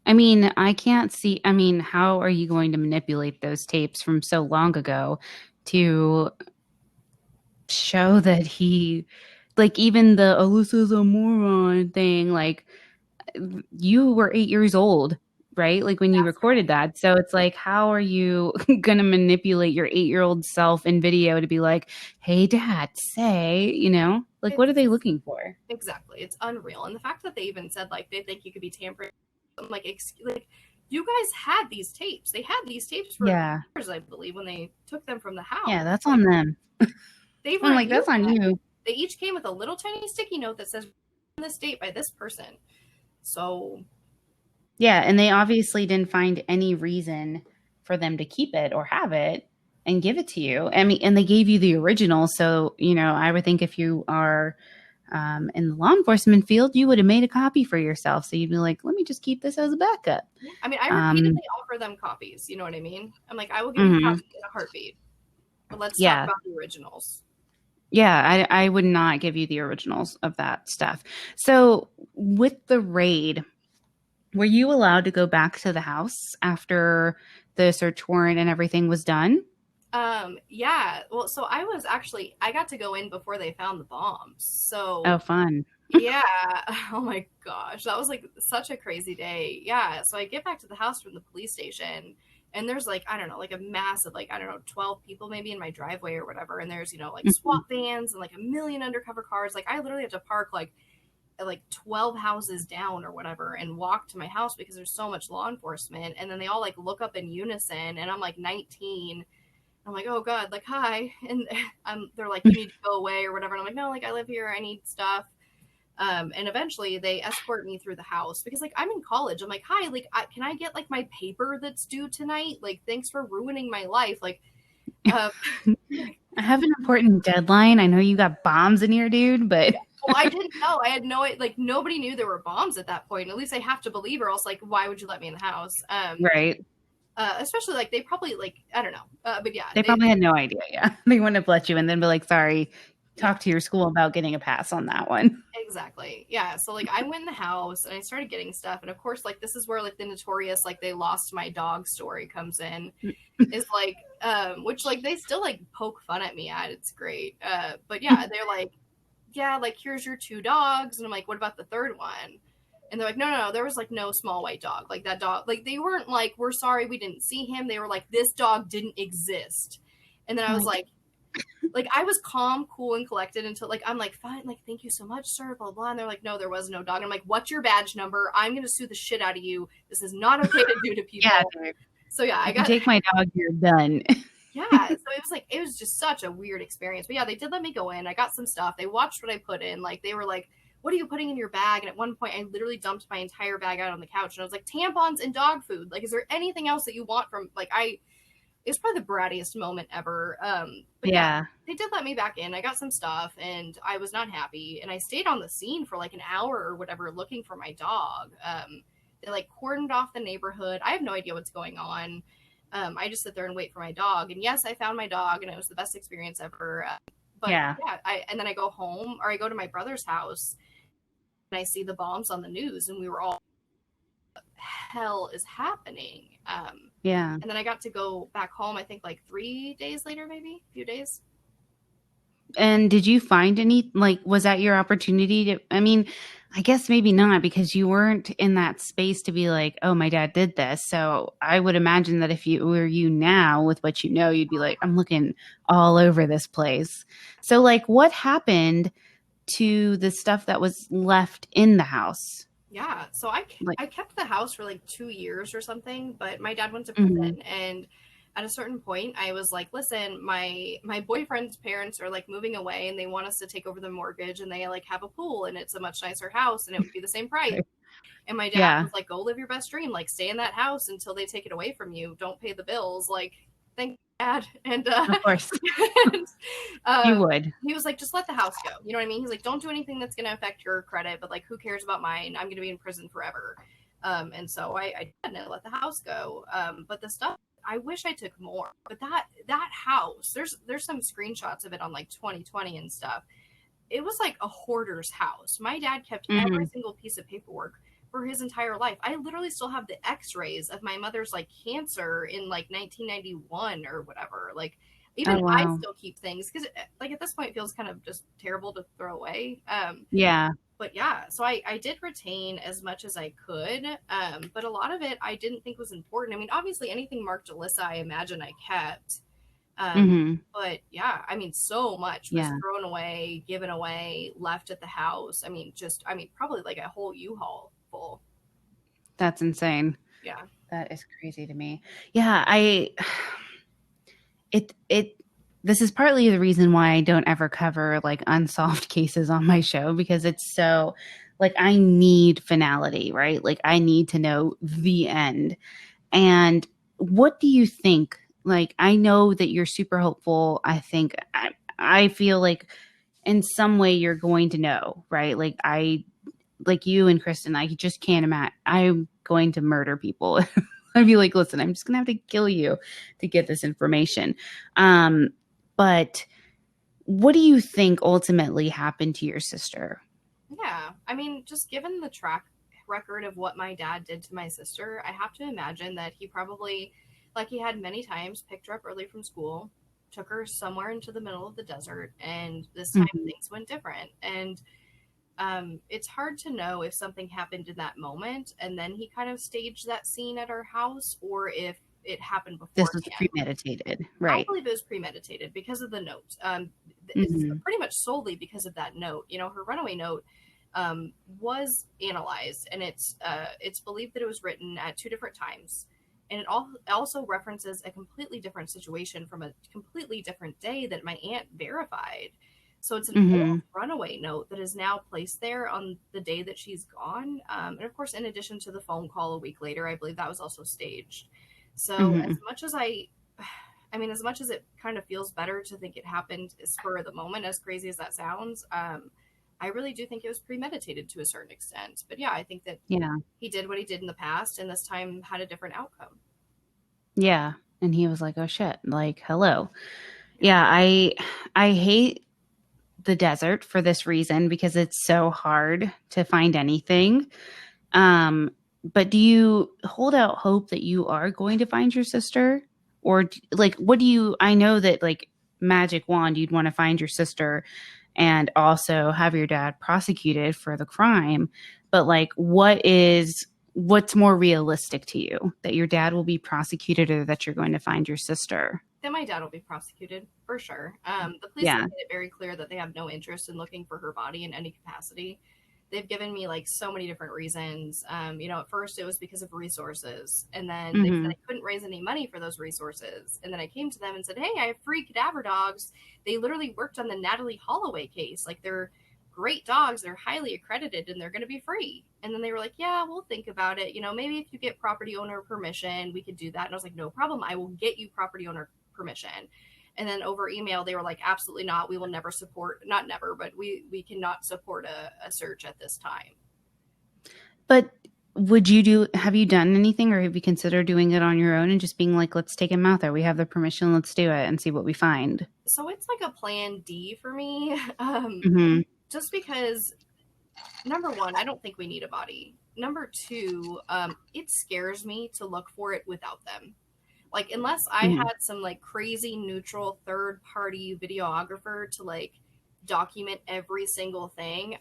I mean, I can't see. I mean, how are you going to manipulate those tapes from so long ago to show that he, like, even the Alyssa's a moron thing, like, you were 8 years old, right? Like when you recorded that. So it's like, how are you going to manipulate your 8-year-old self in video to be like, hey, dad, say, you know, like, what are they looking for? Exactly. It's unreal. And the fact that they even said, like, they think you could be tampering, I'm like, you guys had these tapes. They had these tapes for years, I believe, when they took them from the house. Yeah, that's on them. They I'm like, that's on you. They each came with a little tiny sticky note that says, on this date by this person. So. Yeah, and they obviously didn't find any reason for them to keep it or have it and give it to you. I mean, and they gave you the original. So, you know, I would think if you are in the law enforcement field, you would have made a copy for yourself. So you'd be like, let me just keep this as a backup. I mean, I repeatedly offer them copies. You know what I mean? I'm like, I will give you copies in a heartbeat. But let's talk about the originals. Yeah, I would not give you the originals of that stuff. So with the raid, were you allowed to go back to the house after the search warrant and everything was done? Yeah. Well, so I got to go in before they found the bombs. So. Oh, fun. Yeah. Oh my gosh. That was like such a crazy day. Yeah. So I get back to the house from the police station and there's like, I don't know, like a massive, like, I don't know, 12 people maybe in my driveway or whatever. And there's, you know, like SWAT vans and like a million undercover cars. Like I literally have to park like 12 houses down or whatever and walk to my house because there's so much law enforcement. And then they all like look up in unison and I'm like 19. I'm like, oh God, like, hi. And they're like, you need to go away or whatever. And I'm like, no, like I live here. I need stuff. And eventually they escort me through the house because like I'm in college. I'm like, hi, like, can I get like my paper that's due tonight? Like, thanks for ruining my life. Like, I have an important deadline. I know you got bombs in here, dude, but. Well, I didn't know. I had nobody knew there were bombs at that point. At least I have to believe, or else like, why would you let me in the house? Right. Especially like they probably like, I don't know. But yeah. They probably had no idea. Yeah. They wouldn't have let you and then be like, sorry, talk to your school about getting a pass on that one. Exactly. Yeah. So like I went in the house and I started getting stuff. And of course, like this is where like the notorious, like they lost my dog story comes in is like, which like they still like poke fun at me at. It's great. But yeah, they're like, yeah, like here's your 2 dogs. And I'm like, what about the third one? And they're like, no, there was like no small white dog. Like that dog, like they weren't like, we're sorry we didn't see him. They were like, this dog didn't exist. And then I was like I was calm, cool, and collected until like, I'm like, fine, like, thank you so much, sir, blah, blah. And they're like, no, there was no dog. And I'm like, what's your badge number? I'm going to sue the shit out of you. This is not okay to do to people. Yeah. So yeah, I got take my dog, you're done. Yeah. So it was just such a weird experience. But yeah, they did let me go in. I got some stuff. They watched what I put in. Like they were like, what are you putting in your bag? And at one point I literally dumped my entire bag out on the couch and I was like, tampons and dog food. Like, is there anything else that you want from like, it's probably the brattiest moment ever. But yeah, they did let me back in. I got some stuff and I was not happy. And I stayed on the scene for like an hour or whatever, looking for my dog. They like cordoned off the neighborhood. I have no idea what's going on. I just sit there and wait for my dog. And yes, I found my dog and it was the best experience ever. But and then I go home or I go to my brother's house and I see the bombs on the news and we were all, what the hell is happening? And then I got to go back home, I think like 3 days later, maybe a few days. And did you find any, like, was that your opportunity to, I mean, I guess maybe not because you weren't in that space to be like, oh, my dad did this. So I would imagine that if you were you now with what you know, you'd be like, I'm looking all over this place. So like what happened to the stuff that was left in the house? Yeah. So I Like, kept the house for like 2 years or something, but my dad went to mm-hmm. prison, and at a certain point I was like, listen, my boyfriend's parents are like moving away and they want us to take over the mortgage, and they like have a pool and it's a much nicer house and it would be the same price. And my dad Yeah. was like, go live your best dream. Like, stay in that house until they take it away from you. Don't pay the bills. Like, thank you, Dad. And, Of course. and You would. he was like, just let the house go. You know what I mean? He's like, don't do anything that's going to affect your credit, but like, who cares about mine? I'm going to be in prison forever. And so I didn't let the house go. But the stuff, I wish I took more. But that house, there's some screenshots of it on like 2020 and stuff. It was like a hoarder's house. My dad kept every single piece of paperwork for his entire life. I literally still have the x-rays of my mother's like cancer in like 1991 or whatever. Like, even I still keep things because like at this point it feels kind of just terrible to throw away. Yeah. But yeah, so I did retain as much as I could. But a lot of it I didn't think was important. I mean, obviously anything marked Alissa, I imagine I kept. But yeah, I mean, so much was thrown away, given away, left at the house. I mean, probably like a whole U-Haul full. That's insane. Yeah. That is crazy to me. Yeah. This is partly the reason why I don't ever cover like unsolved cases on my show, because it's so like, I need finality, right? Like, I need to know the end. And what do you think? Like, I know that you're super hopeful. I feel like in some way you're going to know, right? Like you and Kristen, I just can't imagine. I'm going to murder people. I'd be like, listen, I'm just going to have to kill you to get this information. But what do you think ultimately happened to your sister? Yeah. I mean, just given the track record of what my dad did to my sister, I have to imagine that he probably, like he had many times, picked her up early from school, took her somewhere into the middle of the desert, and this time things went different. And it's hard to know if something happened in that moment and then he kind of staged that scene at our house, or if it happened before. This was premeditated, right? I believe it was premeditated because of the note. It's pretty much solely because of that note. You know, her runaway note was analyzed, and it's believed that it was written at 2 different times, and it also references a completely different situation from a completely different day that my aunt verified. So it's an old runaway note that is now placed there on the day that she's gone. And of course, in addition to the phone call a week later, I believe that was also staged. So as much as as much as it kind of feels better to think it happened spur of the moment, as crazy as that sounds, I really do think it was premeditated to a certain extent. But yeah, I think that he did what he did in the past, and this time had a different outcome. Yeah. And he was like, oh shit, like, hello. Yeah. I hate the desert for this reason, because it's so hard to find anything. But do you hold out hope that you are going to find your sister? Or like, what do you, I know that like magic wand, you'd want to find your sister and also have your dad prosecuted for the crime. But like, what's more realistic to you, that your dad will be prosecuted or that you're going to find your sister? Then my dad will be prosecuted for sure. The police have made it very clear that they have no interest in looking for her body in any capacity. They've given me like so many different reasons. At first it was because of resources, and then they said I couldn't raise any money for those resources. And then I came to them and said, hey, I have free cadaver dogs. They literally worked on the Natalie Holloway case. Like, they're great dogs. They're highly accredited and they're going to be free. And then they were like, yeah, we'll think about it. Maybe if you get property owner permission, we could do that. And I was like, no problem. I will get you property owner permission. And then over email, they were like, absolutely not. We will never support, not never, but we cannot support a search at this time. But have you done anything, or have you considered doing it on your own and just being like, let's take him out there. We have the permission. Let's do it and see what we find. So it's like a plan D for me. Just because, number one, I don't think we need a body. Number two, it scares me to look for it without them. Like, unless I had some like crazy neutral third party videographer to like document every single thing,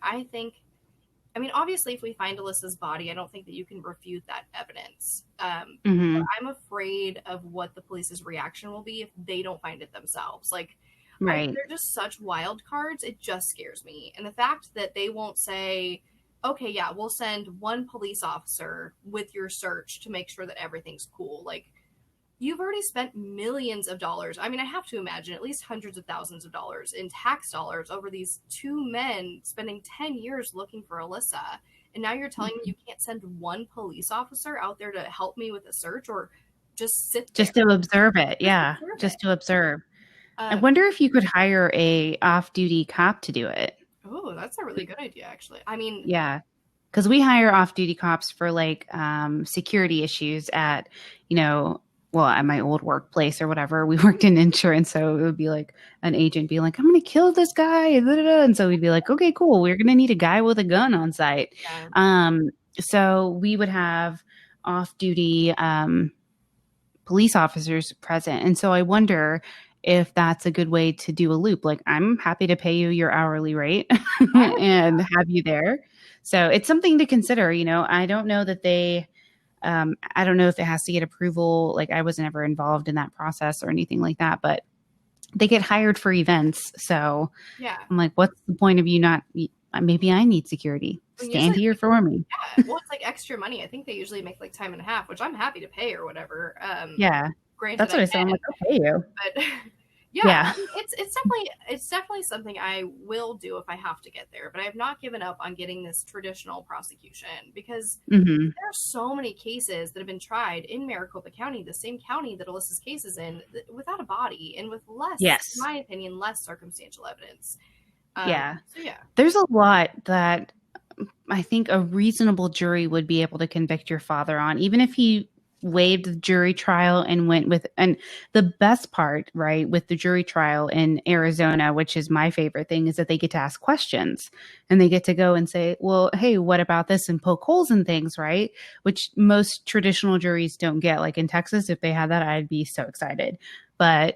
obviously if we find Alissa's body, I don't think that you can refute that evidence. But I'm afraid of what the police's reaction will be if they don't find it themselves. Like, Right. They're just such wild cards. It just scares me. And the fact that they won't say, okay, yeah, we'll send one police officer with your search to make sure that everything's cool. Like, you've already spent millions of dollars. I mean, I have to imagine at least hundreds of thousands of dollars in tax dollars over these two men spending 10 years looking for Alissa. And now you're telling me you can't send one police officer out there to help me with a search, or just sit there. Just to observe it. Yeah. Just to observe. I wonder if you could hire a off-duty cop to do it. Oh, that's a really good idea, actually. I mean, yeah, because we hire off-duty cops for like security issues at, at my old workplace or whatever. We worked in insurance, so it would be like an agent be like, "I'm going to kill this guy," and so we'd be like, "Okay, cool. We're going to need a guy with a gun on site." Yeah. So we would have off-duty police officers present, and so I wonder if that's a good way to do a loop. Like, I'm happy to pay you your hourly rate and have you there. So it's something to consider. I don't know that I don't know if it has to get approval. Like, I was never involved in that process or anything like that, but they get hired for events. So yeah, I'm like, what's the point of you not, maybe I need security. Stand here for me. Yeah. Well, it's like extra money. I think they usually make like time and a half, which I'm happy to pay or whatever. Yeah. Granted, that's what I said. I'm like, I'll pay you. But yeah. I mean, it's definitely something I will do if I have to get there. But I have not given up on getting this traditional prosecution, because there are so many cases that have been tried in Maricopa County, the same county that Alyssa's case is in, without a body and with less, in my opinion, less circumstantial evidence. So yeah, there's a lot that I think a reasonable jury would be able to convict your father on, even if he waived the jury trial and went with, and the best part, right, with the jury trial in Arizona, which is my favorite thing, is that they get to ask questions and they get to go and say, well, hey, what about this, and poke holes in things, right? Which most traditional juries don't get. Like in Texas, if they had that, I'd be so excited. But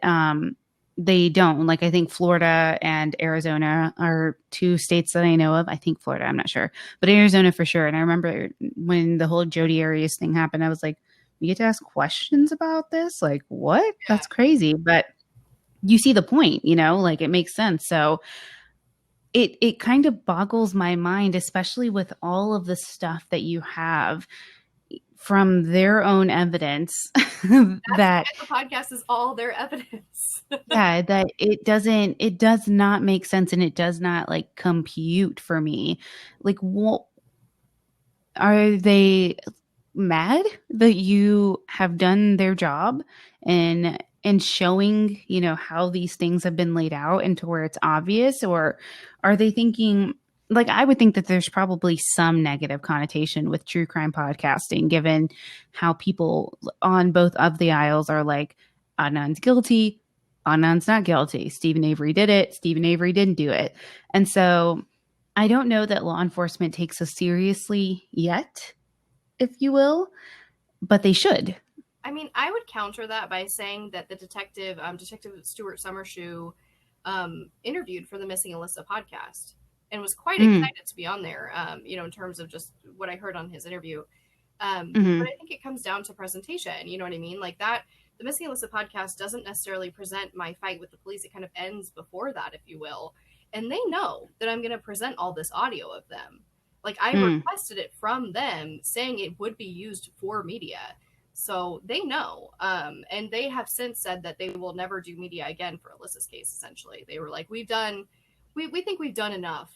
they don't. Like, I think Florida and Arizona are two states that I know of. I think Florida, I'm not sure, but Arizona for sure. And I remember when the whole Jodi Arias thing happened, I was like, you get to ask questions about this? Like, what? Yeah. That's crazy. But you see the point, like, it makes sense. So it kind of boggles my mind, especially with all of the stuff that you have from their own evidence. That the podcast is all their evidence. Yeah, that it does not make sense, and it does not like compute for me. Like, what are they mad that you have done their job and showing, how these things have been laid out and to where it's obvious? Or are they thinking, like, I would think that there's probably some negative connotation with true crime podcasting, given how people on both of the aisles are like, Adnan's guilty, Adnan's not guilty. Stephen Avery did it. Stephen Avery didn't do it. And so I don't know that law enforcement takes us seriously yet, if you will, but they should. I mean, I would counter that by saying that the Detective Stuart Summershoe, interviewed for the Missing Alissa podcast and was quite excited to be on there, in terms of just what I heard on his interview. But I think it comes down to presentation. You know what I mean? Like, that the Missing Alissa podcast doesn't necessarily present my fight with the police. It kind of ends before that, if you will. And they know that I'm going to present all this audio of them. Like, I requested it from them, saying it would be used for media. So they know. And they have since said that they will never do media again for Alyssa's case, essentially. They were like, we think we've done enough.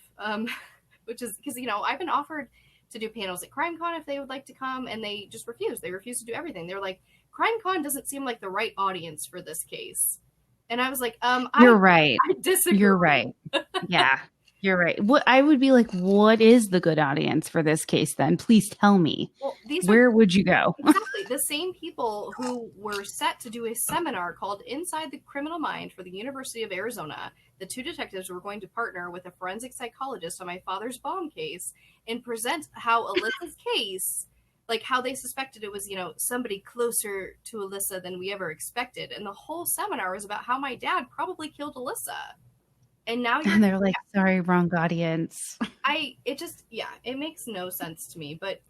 Which is because, I've been offered to do panels at CrimeCon if they would like to come, and they just refused. They refused to do everything. They were like, CrimeCon doesn't seem like the right audience for this case. And I was like, you're right. I disagree. You're right. Yeah. You're right. What I would be like, what is the good audience for this case then? Please tell me. Well, where would you go? Exactly. The same people who were set to do a seminar called Inside the Criminal Mind for the University of Arizona. The two detectives were going to partner with a forensic psychologist on my father's bomb case and present how Alyssa's case, like how they suspected it was, somebody closer to Alissa than we ever expected. And the whole seminar was about how my dad probably killed Alissa. And now they're like, sorry, wrong audience. It makes no sense to me. But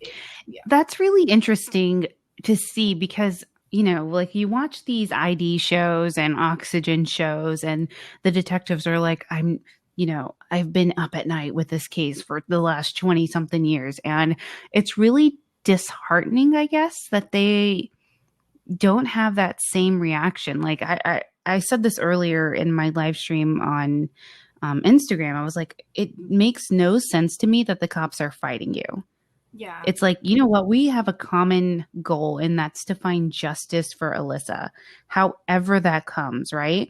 that's really interesting to see, because, like you watch these ID shows and oxygen shows, and the detectives are like, I've been up at night with this case for the last 20 something years. And it's really disheartening, I guess, that they don't have that same reaction. Like I said this earlier in my live stream on Instagram. I was like, it makes no sense to me that the cops are fighting you. Yeah. It's like, you know what? We have a common goal, and that's to find justice for Alissa, however that comes, right?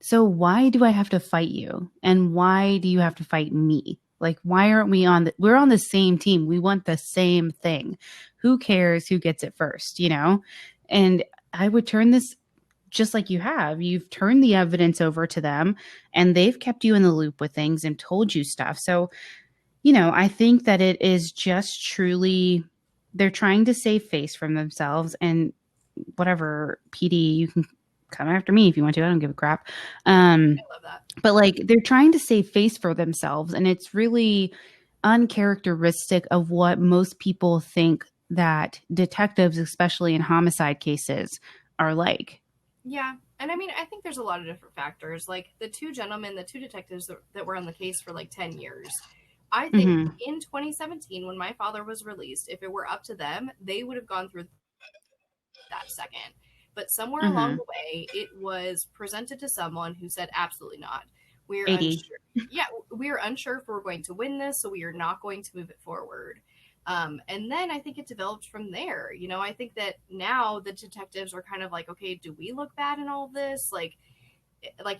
So why do I have to fight you? And why do you have to fight me? Like, why aren't we we're on the same team. We want the same thing. Who cares who gets it first, And I would turn this just like you have. You've turned the evidence over to them, and they've kept you in the loop with things and told you stuff. So, I think that it is just truly, they're trying to save face from themselves, and whatever, PD, you can come after me if you want to. I don't give a crap. I love that. But like, they're trying to save face for themselves, and it's really uncharacteristic of what most people think that detectives, especially in homicide cases, are like. Yeah. And I mean, I think there's a lot of different factors. Like the two detectives that were on the case for like 10 years. I think in 2017, when my father was released, if it were up to them, they would have gone through that second. But somewhere along the way, it was presented to someone who said, absolutely not. We're 80. unsure. Yeah, we are unsure if we're going to win this, so we are not going to move it forward. And then I think it developed from there. I think that now the detectives are kind of like, okay, do we look bad in all of this? Like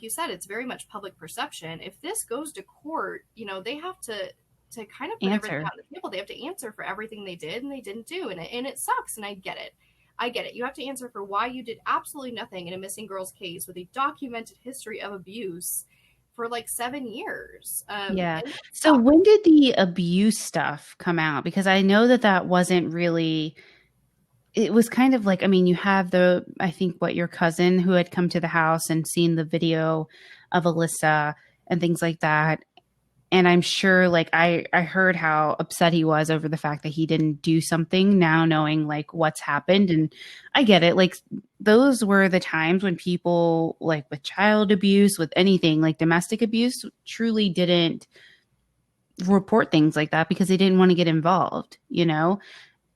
you said, it's very much public perception. If this goes to court, they have to kind of put everything on the table. They have to answer for everything they did and they didn't do. And it sucks. And I get it. You have to answer for why you did absolutely nothing in a missing girl's case with a documented history of abuse for like 7 years. Yeah. So when did the abuse stuff come out? Because I know that wasn't really, it was kind of like, I mean, you have I think your cousin who had come to the house and seen the video of Alissa and things like that. And I'm sure, like, I heard how upset he was over the fact that he didn't do something, now knowing like what's happened. And I get it. Like, those were the times when people, like with child abuse, with anything like domestic abuse, truly didn't report things like that because they didn't want to get involved,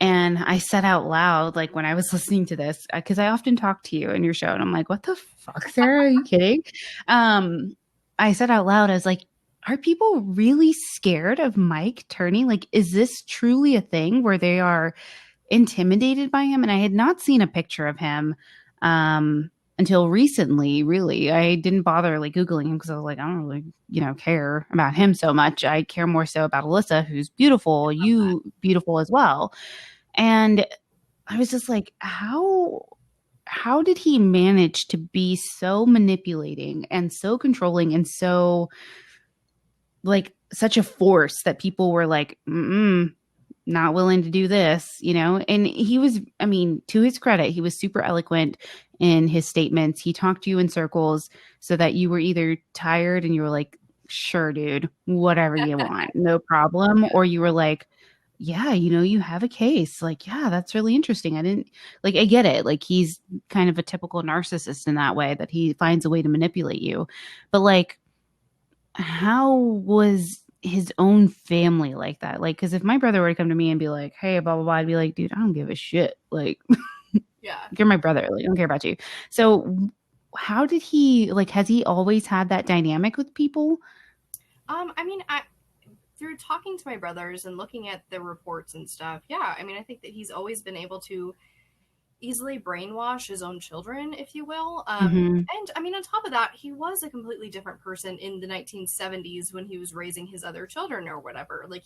And I said out loud, like when I was listening to this, because I often talk to you in your show and I'm like, what the fuck, Sarah? Are you kidding? I said out loud, I was like, are people really scared of Mike Turney? Like, is this truly a thing where they are intimidated by him? And I had not seen a picture of him until recently, really. I didn't bother like Googling him because I was like, I don't really, care about him so much. I care more so about Alissa, who's beautiful, you beautiful as well. And I was just like, how did he manage to be so manipulating and so controlling and so like such a force that people were like, not willing to do this, And he was, I mean, to his credit, he was super eloquent in his statements. He talked to you in circles so that you were either tired and you were like, sure, dude, whatever you want, no problem. Or you were like, yeah, you have a case. Like, yeah, that's really interesting. I get it. Like, he's kind of a typical narcissist in that way, that he finds a way to manipulate you. But like, how was his own family like that? Like, because if my brother were to come to me and be like, hey, blah, blah, blah, I'd be like, dude, I don't give a shit. Like, yeah, you're my brother. Like, I don't care about you. So how did he, like, has he always had that dynamic with people? I mean, through talking to my brothers and looking at the reports and stuff, yeah, I mean, I think that he's always been able to easily brainwash his own children, if you will. And I mean, on top of that, he was a completely different person in the 1970s when he was raising his other children or whatever. Like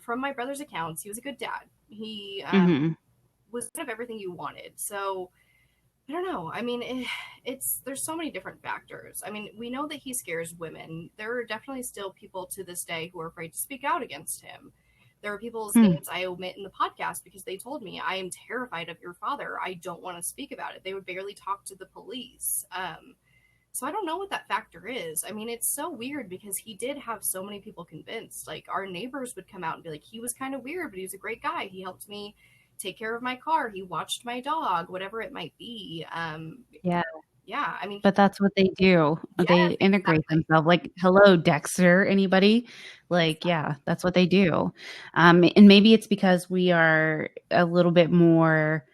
from my brother's accounts, he was a good dad. He was kind of everything you wanted. So I don't know. I mean, there's so many different factors. I mean, we know that he scares women. There are definitely still people to this day who are afraid to speak out against him. There are people's names I omit in the podcast because they told me, I am terrified of your father. I don't want to speak about it. They would barely talk to the police. So I don't know what that factor is. I mean, it's so weird because he did have so many people convinced. Like, our neighbors would come out and be like, he was kind of weird, but he was a great guy. He helped me, take care of my car. He watched my dog, whatever it might be. Yeah. Yeah, I mean, But that's what they do. They yes, integrate exactly. themselves. Like, hello, Dexter, anybody? Like, Exactly. yeah, that's what they do. And maybe it's because we are a little bit more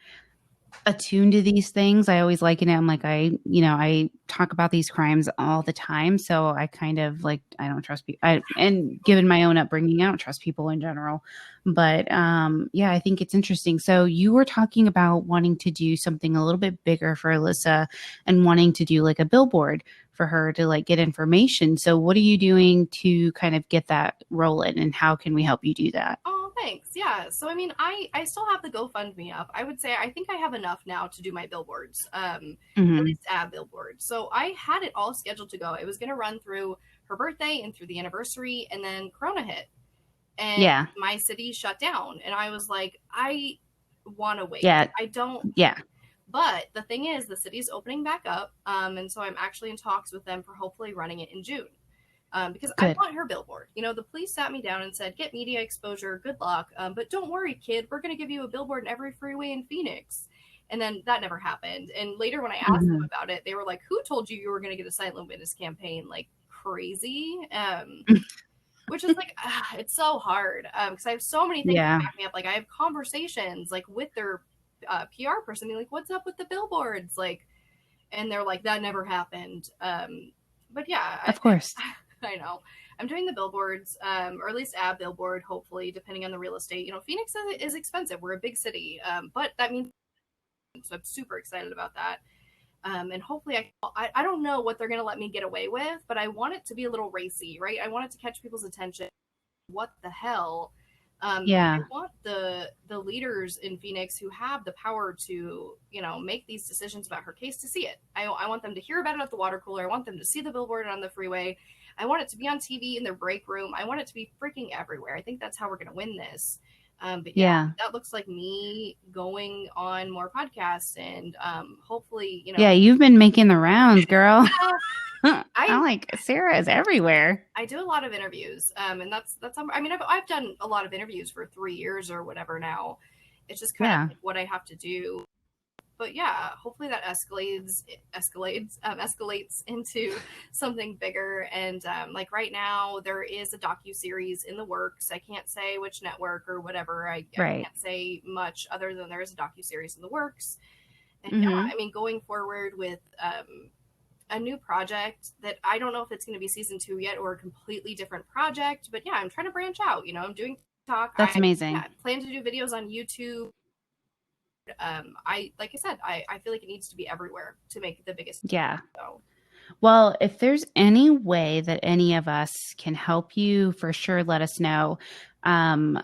attuned to these things. I always liken it. I'm like, I talk about these crimes all the time. So I kind of like, I don't trust people. And given my own upbringing, I don't trust people in general. But yeah, I think it's interesting. So you were talking about wanting to do something a little bit bigger for Alissa and wanting to do like a billboard for her to like get information. So what are you doing to kind of get that rolling, and how can we help you do that? Oh, thanks. Yeah. So I mean, I still have the GoFundMe up. I would say I think I have enough now to do my billboards. At Hmm. least ad billboards. So I had it all scheduled to go. It was going to run through her birthday and through the anniversary, and then Corona hit, and Yeah. my city shut down. And I was like, I want to wait. Yeah. I don't. Yeah. But the thing is, the city's opening back up, and so I'm actually in talks with them for hopefully running it in June. Because I Good. want her billboard. You know, the police sat me down and said, get media exposure, good luck. But don't worry, kid, we're going to give you a billboard in every freeway in Phoenix. And then that never happened. And later, when I asked them Hmm. about it, they were like, who told you were going to get a silent witness campaign? Like, crazy. Which is like, it's so hard. Because I have so many things Yeah. to back me up. Like, I have conversations, like, with their PR person, being like, what's up with the billboards? Like, and they're like, that never happened. But yeah, Of course. I know. I'm doing the billboards, or at least a billboard, hopefully, depending on the real estate. You know, Phoenix is expensive. We're a big city, but that means, so I'm super excited about that. And hopefully, I don't know what they're going to let me get away with, but I want it to be a little racy, right? I want it to catch people's attention. What the hell? I Yeah. want the leaders in Phoenix who have the power to, you know, make these decisions about her case to see it. I want them to hear about it at the water cooler. I want them to see the billboard on the freeway. I want it to be on TV in their break room. I want it to be freaking everywhere. I think that's how we're going to win this. But yeah, Yeah. that looks like me going on more podcasts and hopefully, you know, Yeah, you've been making the rounds, girl. I I'm like, Sarah is everywhere. I do a lot of interviews, and that's. I mean, I've done a lot of interviews for 3 years or whatever now. It's just kind of Yeah. like what I have to do. But yeah, hopefully that escalates into something bigger. And like right now, there is a docu series in the works. I can't say which network or whatever. I Right. can't say much other than there is a docu series in the works. And yeah, Hmm. I mean, going forward with a new project that I don't know if it's going to be season 2 yet or a completely different project. But yeah, I'm trying to branch out. You know, I'm doing TikTok. That's Yeah, amazing. plan to do videos on YouTube. I like I said, I feel like it needs to be everywhere to make the biggest. Yeah. So Well, if there's any way that any of us can help you, for sure, let us know. Um,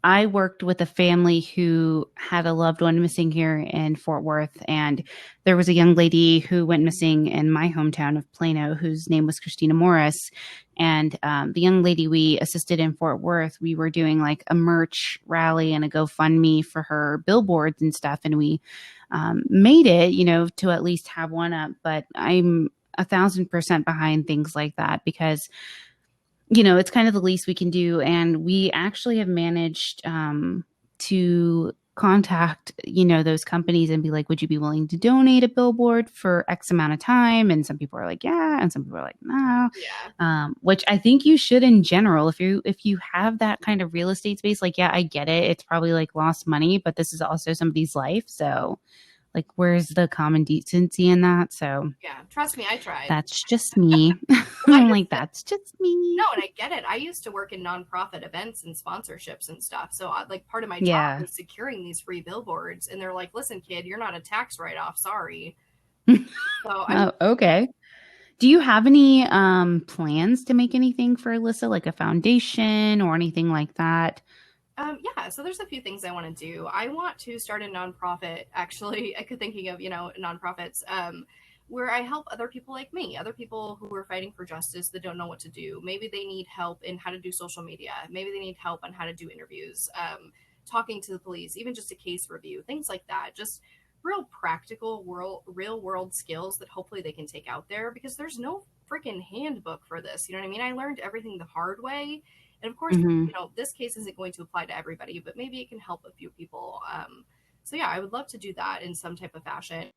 I worked with a family who had a loved one missing here in Fort Worth, and there was a young lady who went missing in my hometown of Plano, whose name was Christina Morris. And the young lady we assisted in Fort Worth, we were doing like a merch rally and a GoFundMe for her billboards and stuff, and we made it, to at least have one up. But I'm 1,000% behind things like that because it's kind of the least we can do. And we actually have managed to contact, those companies and be like, would you be willing to donate a billboard for X amount of time? And some people are like, yeah. And some people are like, no, yeah, which I think you should in general. If you have that kind of real estate space, like, yeah, I get it. It's probably like lost money, but this is also somebody's life. So like, where's the common decency in that? So yeah. Trust me, I tried. that's just me. I I'm used like, to, that's just me. no, and I get it. I used to work in nonprofit events and sponsorships and stuff. So like part of my job Yeah. was securing these free billboards, and they're like, "Listen, kid, you're not a tax write off. Sorry." So I'm Oh, okay. Do you have any plans to make anything for Alyssa, like a foundation or anything like that? yeah, so there's a few things I want to do. I want to start a nonprofit. Actually, I could thinking of nonprofits where I help other people like me, other people who are fighting for justice that don't know what to do. Maybe they need help in how to do social media. Maybe they need help on how to do interviews, talking to the police, even just a case review, things like that. Just real practical real world skills that hopefully they can take out there because there's no freaking handbook for this. You know what I mean? I learned everything the hard way, And of course, this case isn't going to apply to everybody, but maybe it can help a few people. So yeah, I would love to do that in some type of fashion.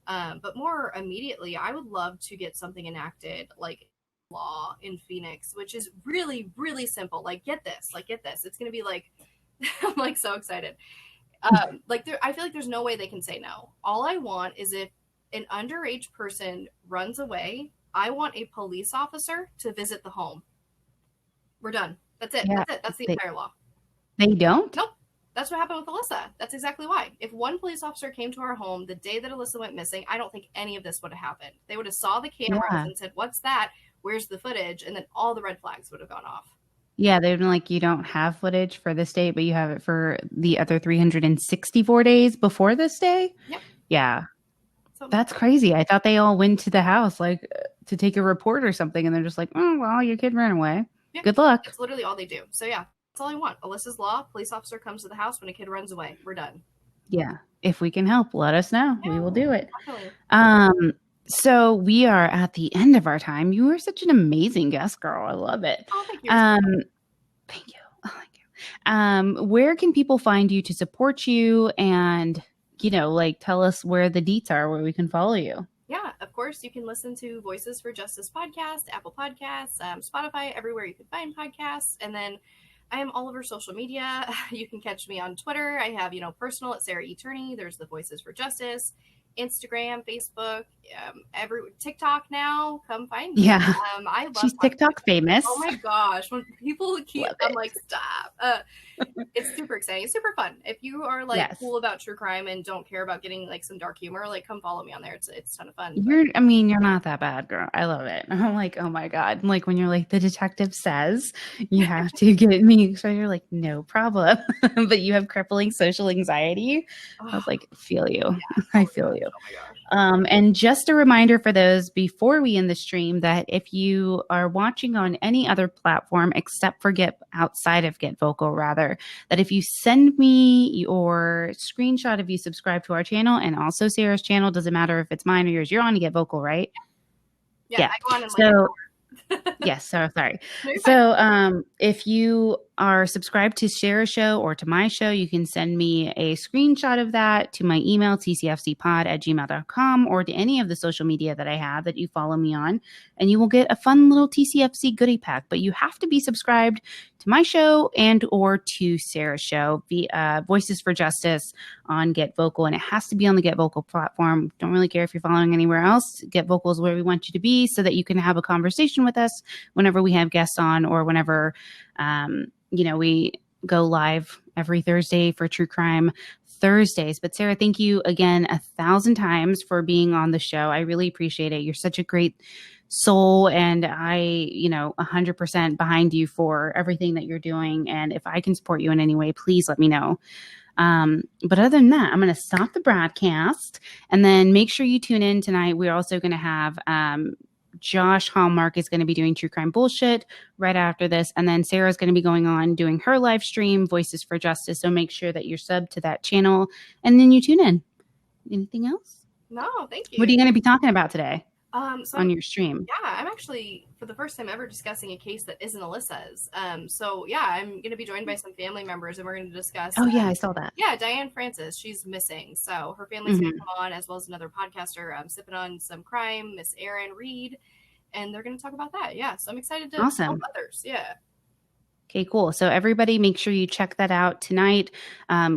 But more immediately, I would love to get something enacted like law in Phoenix, which is really, really simple. Like, get this. It's going to be like, I'm like so excited. I feel like there's no way they can say no. All I want is if an underage person runs away, I want a police officer to visit the home. We're done. That's it. Yeah, That's it. That's the entire law. They don't? Nope. That's what happened with Alissa. That's exactly why. If one police officer came to our home the day that Alissa went missing, I don't think any of this would have happened. They would have saw the cameras and said, "What's that? Where's the footage?" And then all the red flags would have gone off. Yeah, they've been like, you don't have footage for this date, but you have it for the other 364 days before this day. Yep. Yeah. So that's crazy. I thought they all went to the house like to take a report or something, and they're just like, "Oh, well, your kid ran away. Yeah. Good luck." That's literally all they do. So yeah, that's all I want. Alissa's law, police officer comes to the house when a kid runs away. We're done. Yeah. If we can help, let us know. Yeah, we will do it. Definitely. So we are at the end of our time. You were such an amazing guest, girl. I love it. Oh, thank you. Thank you. Oh, thank you. Where can people find you to support you, and like tell us where the deets are, where we can follow you? Yeah, of course, you can listen to Voices for Justice podcast, Apple Podcasts, Spotify, everywhere you can find podcasts. And then I am all over social media. You can catch me on Twitter. I have, personal at Sarah E. Turney. There's the Voices for Justice, Instagram, Facebook, TikTok now. Come find me. Yeah. I love She's TikTok famous. Oh my gosh. When people I'm like, stop. It's super exciting. It's super fun. If you are cool about true crime and don't care about getting some dark humor, come follow me on there. It's a ton of fun. You're not that bad, girl. I love it. I'm like, oh my God. Like when you're like, the detective says you have to get me. So you're like, no problem. But you have crippling social anxiety. I was like, feel you. Yeah. I feel you. Oh my gosh. And just a reminder for those before we end the stream that if you are watching on any other platform except for outside of Get Vocal, rather, that if you send me your screenshot of you subscribe to our channel and also Sarah's channel, doesn't matter if it's mine or yours, you're on Get Vocal, right? Yeah. I go on and yes. So sorry. So if you are subscribed to Sarah's show or to my show, you can send me a screenshot of that to my email, tcfcpod@gmail.com, or to any of the social media that I have that you follow me on, and you will get a fun little TCFC goodie pack. But you have to be subscribed to my show and or to Sarah's show, Voices for Justice on Get Vocal, and it has to be on the Get Vocal platform. Don't really care if you're following anywhere else. Get Vocal is where we want you to be so that you can have a conversation with us whenever we have guests on, or whenever we go live every Thursday for True Crime Thursdays. But Sarah, thank you again 1,000 times for being on the show. I really appreciate it. You're such a great soul, and I, 100% behind you for everything that you're doing. And if I can support you in any way, please let me know. But other than that, I'm going to stop the broadcast, and then make sure you tune in tonight. We're also going to have Josh Hallmark is going to be doing True Crime Bullshit right after this. And then Sarah's going to be going on doing her live stream, Voices for Justice. So make sure that you're subbed to that channel and then you tune in. Anything else? No, thank you. What are you going to be talking about today on your stream? Yeah, I'm actually, for the first time ever, discussing a case that isn't Alissa's. So yeah, I'm going to be joined by some family members, and we're going to discuss. Oh yeah, I saw that. Yeah, Diane Francis, she's missing. So her family's going to come on, as well as another podcaster, sipping on some crime, Miss Erin Reed, and they're going to talk about that. Yeah, so I'm excited to help others. Yeah. Okay, cool. So everybody make sure you check that out tonight.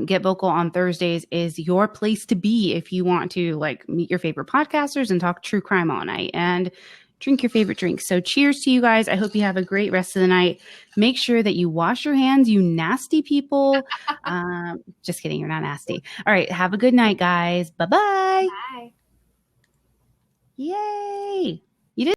Get Vocal on Thursdays is your place to be if you want to meet your favorite podcasters and talk true crime all night and drink your favorite drink. So cheers to you guys. I hope you have a great rest of the night. Make sure that you wash your hands, you nasty people. Just kidding. You're not nasty. All right. Have a good night, guys. Bye-bye. Bye. Yay.